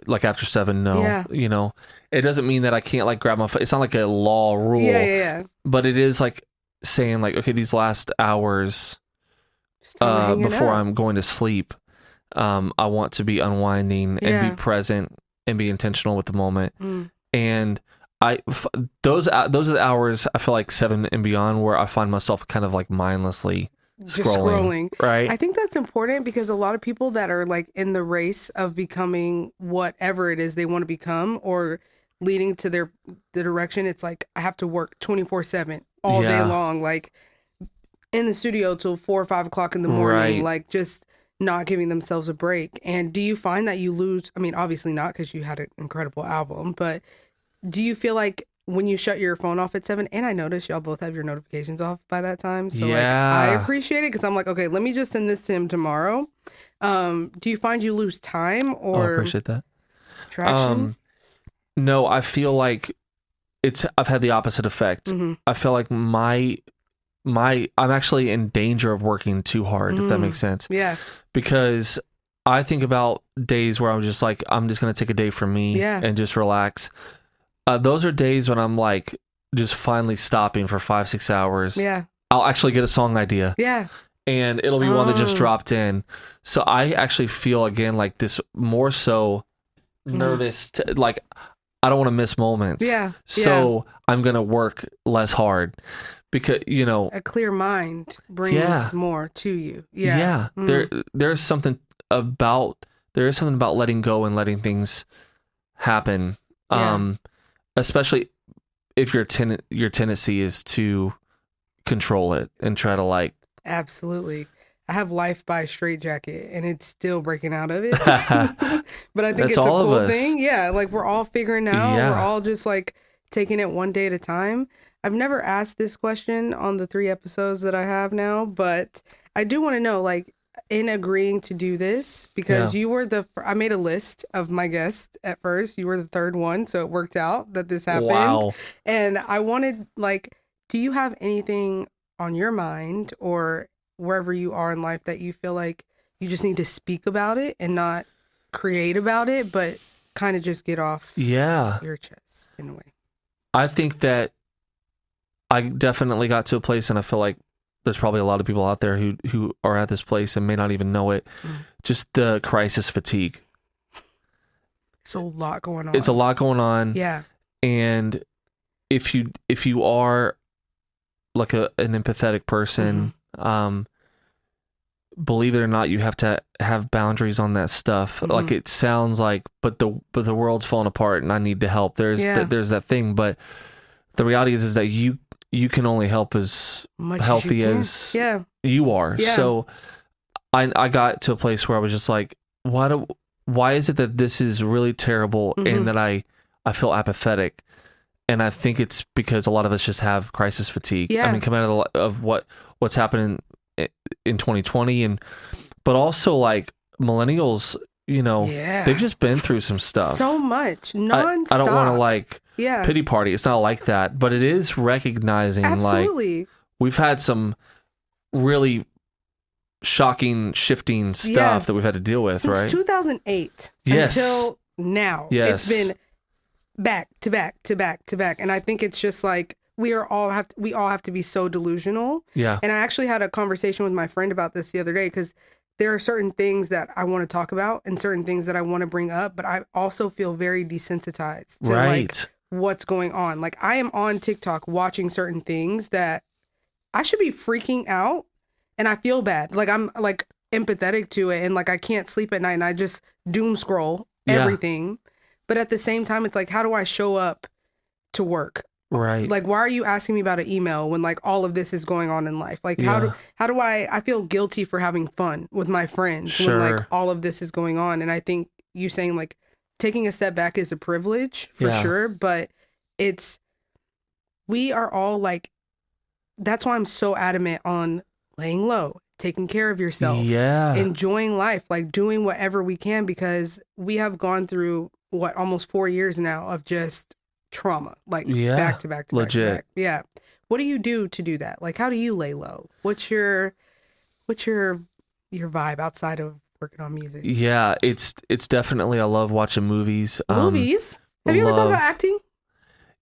Speaker 2: like after 7. No, you know, it doesn't mean that I can't like grab my phone. It's not like a law rule. But it is like saying like, okay, these last hours before I'm going to sleep, I want to be unwinding and be present and be intentional with the moment. And those are the hours I feel like 7 and beyond where I find myself kind of like mindlessly
Speaker 1: just scrolling.
Speaker 2: Right.
Speaker 1: I think that's important because a lot of people that are like in the race of becoming whatever it is they want to become or leading to the direction, it's like I have to work 24/7 all day long, like in the studio till 4 or 5 o'clock in the morning, like just not giving themselves a break. And do you find that you lose? I mean, obviously not because you had an incredible album, but do you feel like when you shut your phone off at 7, and I noticed y'all both have your notifications off by that time, so like I appreciate it because I'm like, okay, let me just send this to him tomorrow. Do you find you lose time or
Speaker 2: I appreciate that
Speaker 1: traction?
Speaker 2: No, I feel like I've had the opposite effect. I feel like I'm actually in danger of working too hard, if that makes sense.
Speaker 1: Yeah.
Speaker 2: Because I think about days where I'm just like, I'm just going to take a day for me and just relax. Those are days when I'm like just finally stopping for 5-6 hours. Yeah. I'll actually get a song idea. Yeah. And it'll be one that just dropped in. So I actually feel again like this more so nervous, like I don't want to miss moments. Yeah. So I'm going to work less hard. Because a clear mind brings more to you. Yeah. There's something about letting go and letting things happen. Especially if your tendency is to control it and try to like. Absolutely. I have life by straitjacket and it's still breaking out of it. But I think it's a cool thing. Yeah. Like we're all figuring out. We're all just like taking it one day at a time. I've never asked this question on the 3 episodes that I have now, but I do want to know, like, in agreeing to do this, because you were I made a list of my guests at first. You were the 3rd one, so it worked out that this happened. Wow. And I wanted, like, do you have anything on your mind or wherever you are in life that you feel like you just need to speak about it and not create about it, but kind of just get off your chest in a way? I think that I definitely got to a place, and I feel like there's probably a lot of people out there who are at this place and may not even know it. Just the crisis fatigue. It's a lot going on. It's a lot going on. Yeah. And if you are like an empathetic person, believe it or not, you have to have boundaries on that stuff. Like it sounds like, but the world's falling apart and I need to help. There's that thing, but the reality is that you can only help as much healthy as you are. Yeah. So I got to a place where I was just like, why is it that this is really terrible and that I feel apathetic? And I think it's because a lot of us just have crisis fatigue. Yeah. I mean, coming out of what's happening in 2020 but also like millennials, they've just been through some stuff. So much nonstop. I don't want to like pity party. It's not like that, but it is recognizing like we've had some really shocking shifting stuff that we've had to deal with. Since right? 2008 until now. Yes. It's been back to back to back to back. And I think it's just like we all have to be so delusional. Yeah. And I actually had a conversation with my friend about this the other day because there are certain things that I want to talk about and certain things that I want to bring up, but I also feel very desensitized to like what's going on. Like I am on TikTok watching certain things that I should be freaking out and I feel bad. Like I'm like empathetic to it and like I can't sleep at night and I just doom scroll everything. But at the same time, it's like, how do I show up to work? Right. Like, why are you asking me about an email when like all of this is going on in life? Like, how do I feel guilty for having fun with my friends when like all of this is going on? And I think you saying like taking a step back is a privilege for sure, but we are all like, that's why I'm so adamant on laying low, taking care of yourself, enjoying life, like doing whatever we can, because we have gone through almost 4 years now of just trauma, like back to back to legit. Back to back. Yeah. What do you do to do that? Like, how do you lay low? What's your vibe outside of working on music? Yeah, it's definitely, I love watching movies. Movies? Have you ever thought about acting?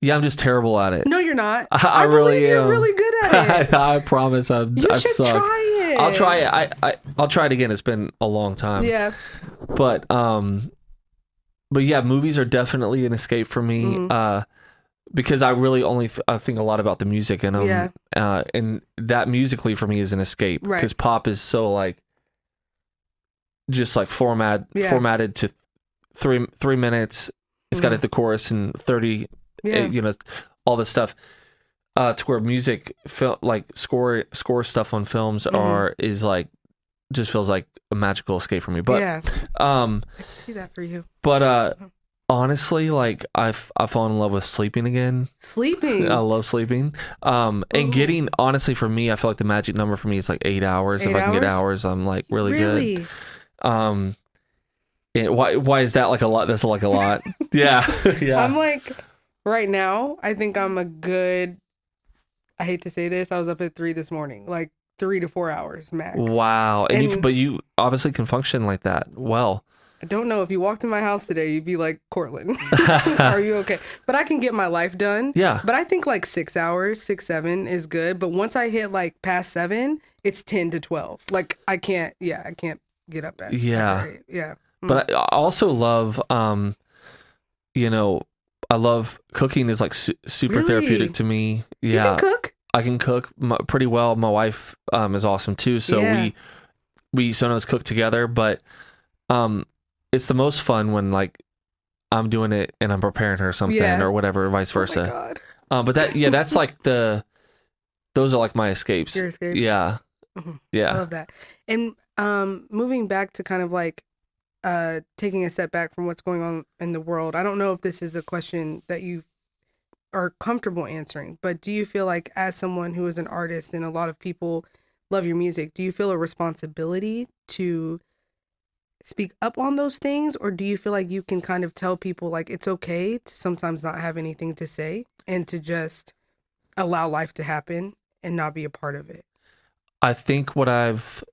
Speaker 2: Yeah, I'm just terrible at it. No, you're not. I really am. You're really good at it. I promise. I should try it. I'll try it. I'll try it again. It's been a long time. Yeah. But yeah, movies are definitely an escape for me. because I really only I think a lot about the music and and that musically for me is an escape because pop is so like just like formatted to 3 minutes. It's got the chorus and 30 you know, all this stuff to where music like score stuff on films is like just feels like a magical escape for me. But
Speaker 1: I can see that for you.
Speaker 2: But honestly, like I fall in love with sleeping again.
Speaker 1: Sleeping.
Speaker 2: I love sleeping. And getting, honestly, for me, I feel like the magic number for me is like 8 hours. If I can get hours, I'm like really good. Why is that like a lot? That's like a lot. Yeah.
Speaker 1: I'm like, right now, I think I'm a good, I hate to say this, I was up at 3 this morning, like 3 to 4 hours max.
Speaker 2: Wow. But you obviously can function like that well.
Speaker 1: I don't know. If you walked in my house today, you'd be like, Kourtlynn, are you okay? But I can get my life done.
Speaker 2: Yeah.
Speaker 1: But I think like 6 hours, 6, 7 is good. But once I hit like past 7, it's 10 to 12. Like I can't get up at after 8. Yeah.
Speaker 2: But I also love, you know, I love cooking is like super therapeutic to me. Yeah.
Speaker 1: You can cook?
Speaker 2: I can cook pretty well. My wife is awesome too. So we sometimes cook together, but it's the most fun when like I'm doing it and I'm preparing her something or whatever, vice versa.
Speaker 1: Oh my God.
Speaker 2: But that's like those are like my escapes.
Speaker 1: Your escapes?
Speaker 2: Yeah. Yeah.
Speaker 1: I love that. And moving back to kind of like taking a step back from what's going on in the world. I don't know if this is a question that you are comfortable answering, but do you feel like as someone who is an artist and a lot of people love your music, do you feel a responsibility to speak up on those things, or do you feel like you can kind of tell people like it's okay to sometimes not have anything to say and to just allow life to happen and not be a part of it?
Speaker 2: I think what I've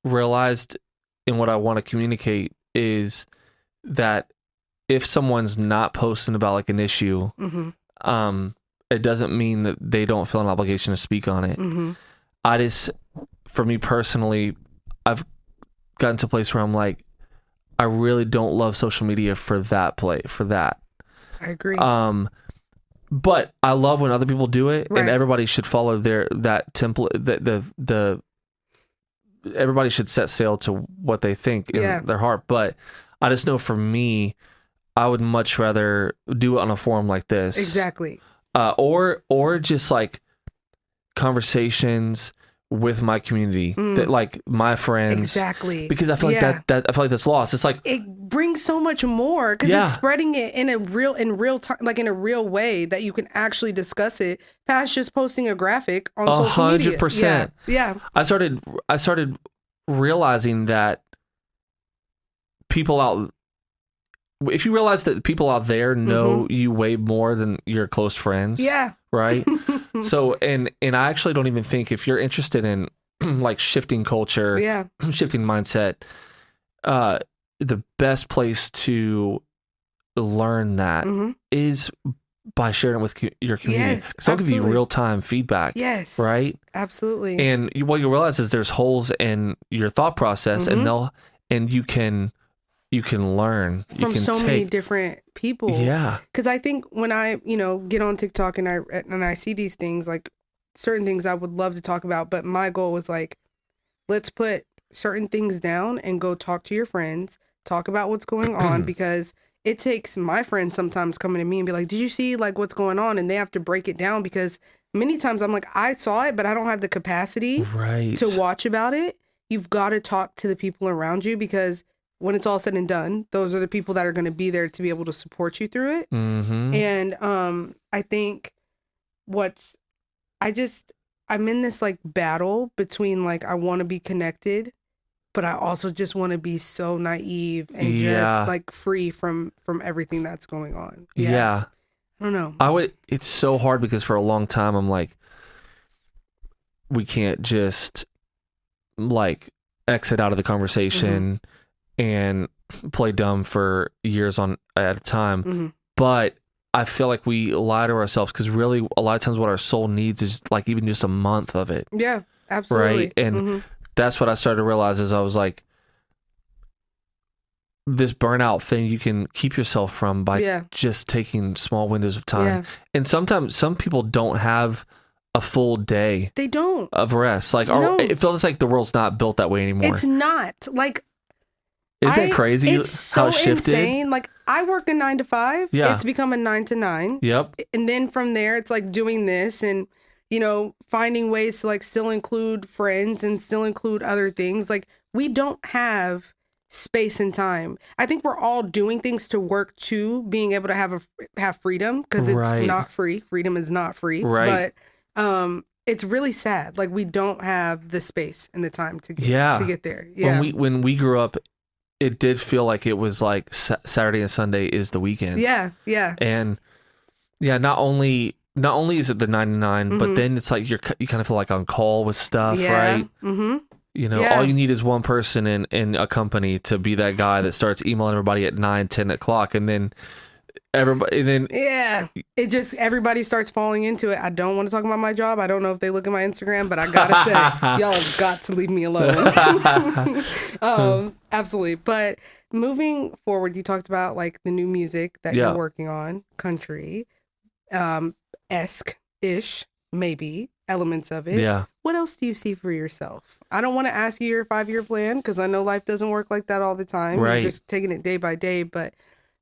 Speaker 2: realized and what I want to communicate is that if someone's not posting about like an issue, it doesn't mean that they don't feel an obligation to speak on it. For me personally, I've gotten to a place where I'm like, I really don't love social media for that.
Speaker 1: I agree.
Speaker 2: But I love when other people do it, and everybody should follow that template. Everybody should set sail to what they think in their heart. But I just know for me, I would much rather do it on a forum like this.
Speaker 1: Exactly.
Speaker 2: Or just like conversations with my community, that like my friends.
Speaker 1: Exactly.
Speaker 2: Because I feel like that I feel like that's lost. It's like
Speaker 1: it brings so much more because it's spreading it in real time, like in a real way that you can actually discuss it past just posting a graphic on social media.
Speaker 2: 100%.
Speaker 1: Yeah.
Speaker 2: I started realizing that if you realize that people out there know you way more than your close friends. Yeah. Right. So, and I actually don't even think if you're interested in like shifting culture, shifting mindset, the best place to learn that is by sharing it with your community. Because I'll give you real-time feedback. Yes. Right.
Speaker 1: Absolutely.
Speaker 2: And what you realize is there's holes in your thought process, and you can learn
Speaker 1: from many different people. Yeah. Because I think when I, get on TikTok and I see these things, like certain things I would love to talk about, but my goal was like, let's put certain things down and go talk to your friends, talk about what's going on, because it takes my friends sometimes coming to me and be like, did you see like what's going on? And they have to break it down because many times I'm like, I saw it, but I don't have the capacity to watch about it. You've got to talk to the people around you, because when it's all said and done, those are the people that are going to be there to be able to support you through it. And I think I'm in this like battle between like, I want to be connected, but I also just want to be so naive and just like free from everything that's going on. Yeah. I don't know.
Speaker 2: It's so hard because for a long time, I'm like, we can't just like exit out of the conversation and play dumb for years at a time. But I feel like we lie to ourselves, because really a lot of times what our soul needs is like even just a month of it.
Speaker 1: Yeah, absolutely.
Speaker 2: Right. And that's what I started to realize is I was like, this burnout thing you can keep yourself from by just taking small windows of time. And sometimes some people don't have a full day.
Speaker 1: They don't.
Speaker 2: Of rest. Like it feels like the world's not built that way anymore.
Speaker 1: It's not. Like,
Speaker 2: isn't it crazy how it shifted?
Speaker 1: Insane. Like, I work a 9 to 5.
Speaker 2: Yeah.
Speaker 1: It's become a 9 to 9.
Speaker 2: Yep.
Speaker 1: And then from there, it's like doing this and, you know, finding ways to like still include friends and still include other things. Like, we don't have space and time. I think we're all doing things to work to being able to have freedom, because it's not free. Freedom is not free.
Speaker 2: Right.
Speaker 1: But it's really sad. Like, we don't have the space and the time to get there. Yeah.
Speaker 2: When we grew up, it did feel like it was like Saturday and Sunday is the weekend.
Speaker 1: Yeah, yeah.
Speaker 2: And not only is it the 9 to 9, but then it's like you kind of feel like on call with stuff, right? Mm-hmm. You know, all you need is one person in a company to be that guy that starts emailing everybody at 9, 10 o'clock, and then
Speaker 1: everybody starts falling into it. I don't want to talk about my job. I don't know if they look at my Instagram, but I gotta say, y'all have got to leave me alone. Absolutely. But moving forward, you talked about like the new music that you're working on, country, esque-ish, maybe elements of it.
Speaker 2: Yeah.
Speaker 1: What else do you see for yourself? I don't want to ask you your 5-year plan, because I know life doesn't work like that all the time.
Speaker 2: Right.
Speaker 1: You're just taking it day by day, but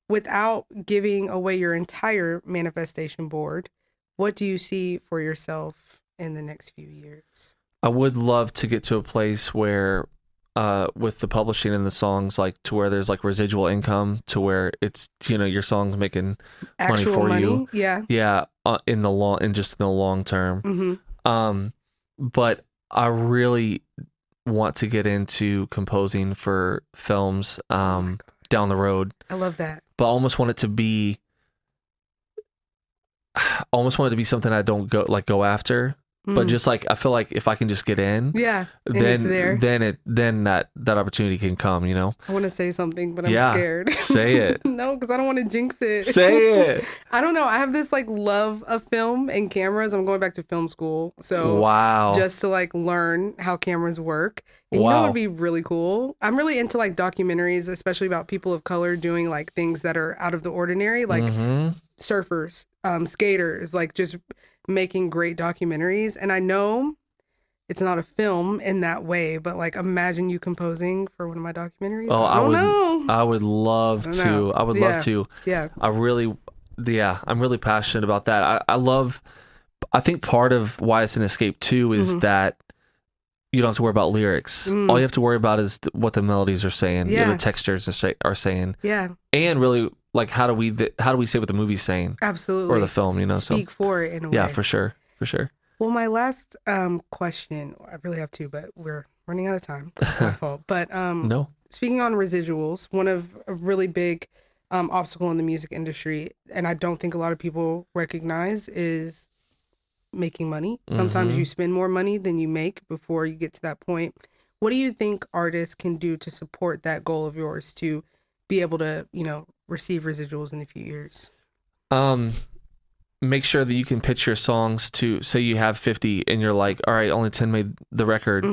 Speaker 1: without giving away your entire manifestation board, what do you see for yourself in the next few years?
Speaker 2: I would love to get to a place where, with the publishing and the songs, like to where there's like residual income, to where it's, you know, your song's making
Speaker 1: actual
Speaker 2: money for you.
Speaker 1: Yeah.
Speaker 2: Yeah. In the long term.
Speaker 1: Mm-hmm.
Speaker 2: But I really want to get into composing for films, down the road.
Speaker 1: I love that.
Speaker 2: But I almost want it to be something I don't go after. But just like, I feel like if I can just get in, then that opportunity can come, you know?
Speaker 1: I want to say something, but I'm scared.
Speaker 2: Say it.
Speaker 1: No, because I don't want to jinx it.
Speaker 2: Say it.
Speaker 1: I don't know. I have this like love of film and cameras. I'm going back to film school. So just to like learn how cameras work. And you know what would be really cool? I'm really into like documentaries, especially about people of color doing like things that are out of the ordinary, like surfers, skaters, like just making great documentaries. And I know it's not a film in that way, but like, imagine you composing for one of my documentaries.
Speaker 2: I would love to. I would love to.
Speaker 1: Yeah.
Speaker 2: I'm really passionate about that. I think part of why it's an escape too is that you don't have to worry about lyrics. All you have to worry about is what the melodies are saying, the textures are saying. Yeah. And really, like, how do we say what the movie's saying?
Speaker 1: Absolutely.
Speaker 2: Or the film, you know?
Speaker 1: Speak for it in a way.
Speaker 2: Yeah, for sure.
Speaker 1: Well, my last question, I really have two, but we're running out of time. It's my fault. But
Speaker 2: no.
Speaker 1: Speaking on residuals, one of a really big obstacle in the music industry, and I don't think a lot of people recognize, is making money. Sometimes you spend more money than you make before you get to that point. What do you think artists can do to support that goal of yours to be able to, you know, receive residuals in a few years?
Speaker 2: Make sure that you can pitch your songs to, say you have 50 and you're like, all right, only 10 made the record.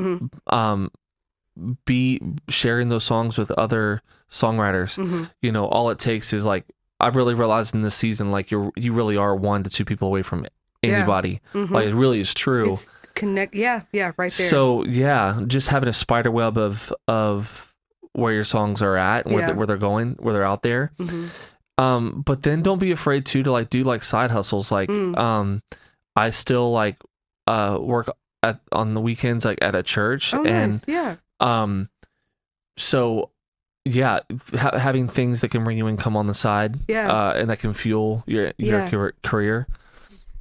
Speaker 2: Be sharing those songs with other songwriters. You know, all it takes is like, I've really realized in this season, like you really are 1 to 2 people away from anybody. Like, it really is true.
Speaker 1: It's right there.
Speaker 2: So just having a spider web of where your songs are at and where they're going, where they're out there. But then don't be afraid to like do like side hustles. Like I still like work on the weekends, like at a church.
Speaker 1: Nice.
Speaker 2: So having things that can bring you income on the side, and that can fuel your career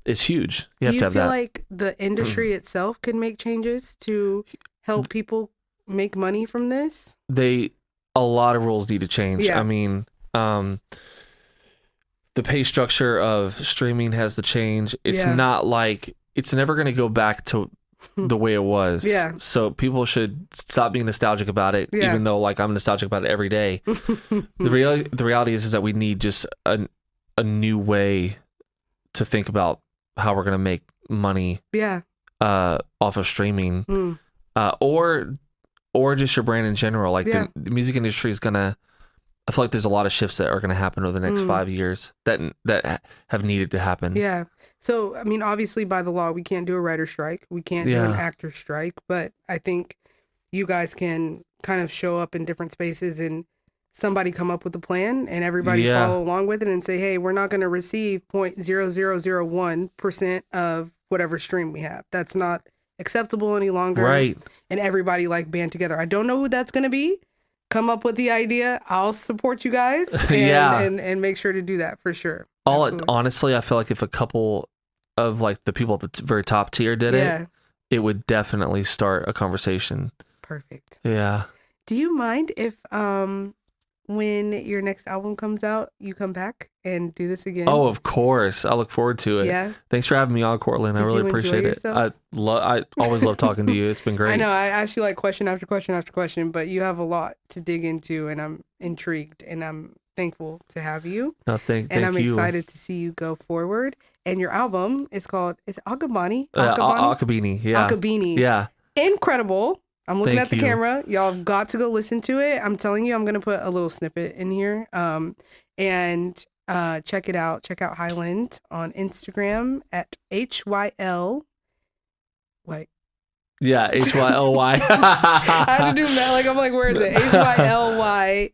Speaker 2: is huge. You have to have that. Do you feel
Speaker 1: like the industry itself can make changes to help people make money from this?
Speaker 2: A lot of rules need to change. I mean, the pay structure of streaming has to change. It's not like, it's never going to go back to the way it was. So people should stop being nostalgic about it, even though like I'm nostalgic about it every day. The reality is that we need just a new way to think about how we're going to make money off of streaming, or just your brand in general. Like the music industry is going to I feel like there's a lot of shifts that are going to happen over the next 5 years that have needed to happen.
Speaker 1: Yeah. So, I mean, obviously by the law, we can't do a writer strike. We can't do an actor strike, but I think you guys can kind of show up in different spaces and somebody come up with a plan and everybody follow along with it and say, hey, we're not going to receive 0.0001% of whatever stream we have. That's not acceptable any longer.
Speaker 2: Right.
Speaker 1: And everybody like band together. I don't know who that's going to be. Come up with the idea. I'll support you guys and make sure to do that for sure.
Speaker 2: Honestly, I feel like if a couple of like the people at the very top tier did it would definitely start a conversation.
Speaker 1: Perfect.
Speaker 2: Yeah.
Speaker 1: Do you mind if when your next album comes out, you come back and do this again?
Speaker 2: Oh, of course. I look forward to it.
Speaker 1: Yeah.
Speaker 2: Thanks for having me on, Kourtlynn. I really appreciate it. I always love talking to you. It's been great.
Speaker 1: I know. I ask you like question after question after question, but you have a lot to dig into, and I'm intrigued, and I'm thankful to have you.
Speaker 2: No, thank
Speaker 1: I'm
Speaker 2: you.
Speaker 1: excited to see you go forward. And your album is called, is it Akabani?
Speaker 2: Akabini. Yeah.
Speaker 1: Akabini.
Speaker 2: Yeah.
Speaker 1: Incredible. I'm looking
Speaker 2: Thank
Speaker 1: at the
Speaker 2: you.
Speaker 1: camera. Y'all have got to go listen to it. I'm telling you, I'm going to put a little snippet in here. And check it out. Check out HYLYND on Instagram at HYL. Wait.
Speaker 2: Yeah, HYLY.
Speaker 1: I had to do that. Like, I'm like, where is it? HYLYND.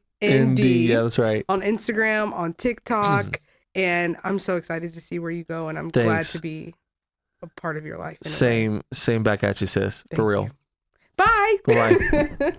Speaker 2: Yeah, that's right.
Speaker 1: On Instagram, on TikTok. And I'm so excited to see where you go. And I'm glad to be a part of your life.
Speaker 2: Same back at you, sis. For real.
Speaker 1: You. Bye.
Speaker 2: Bye.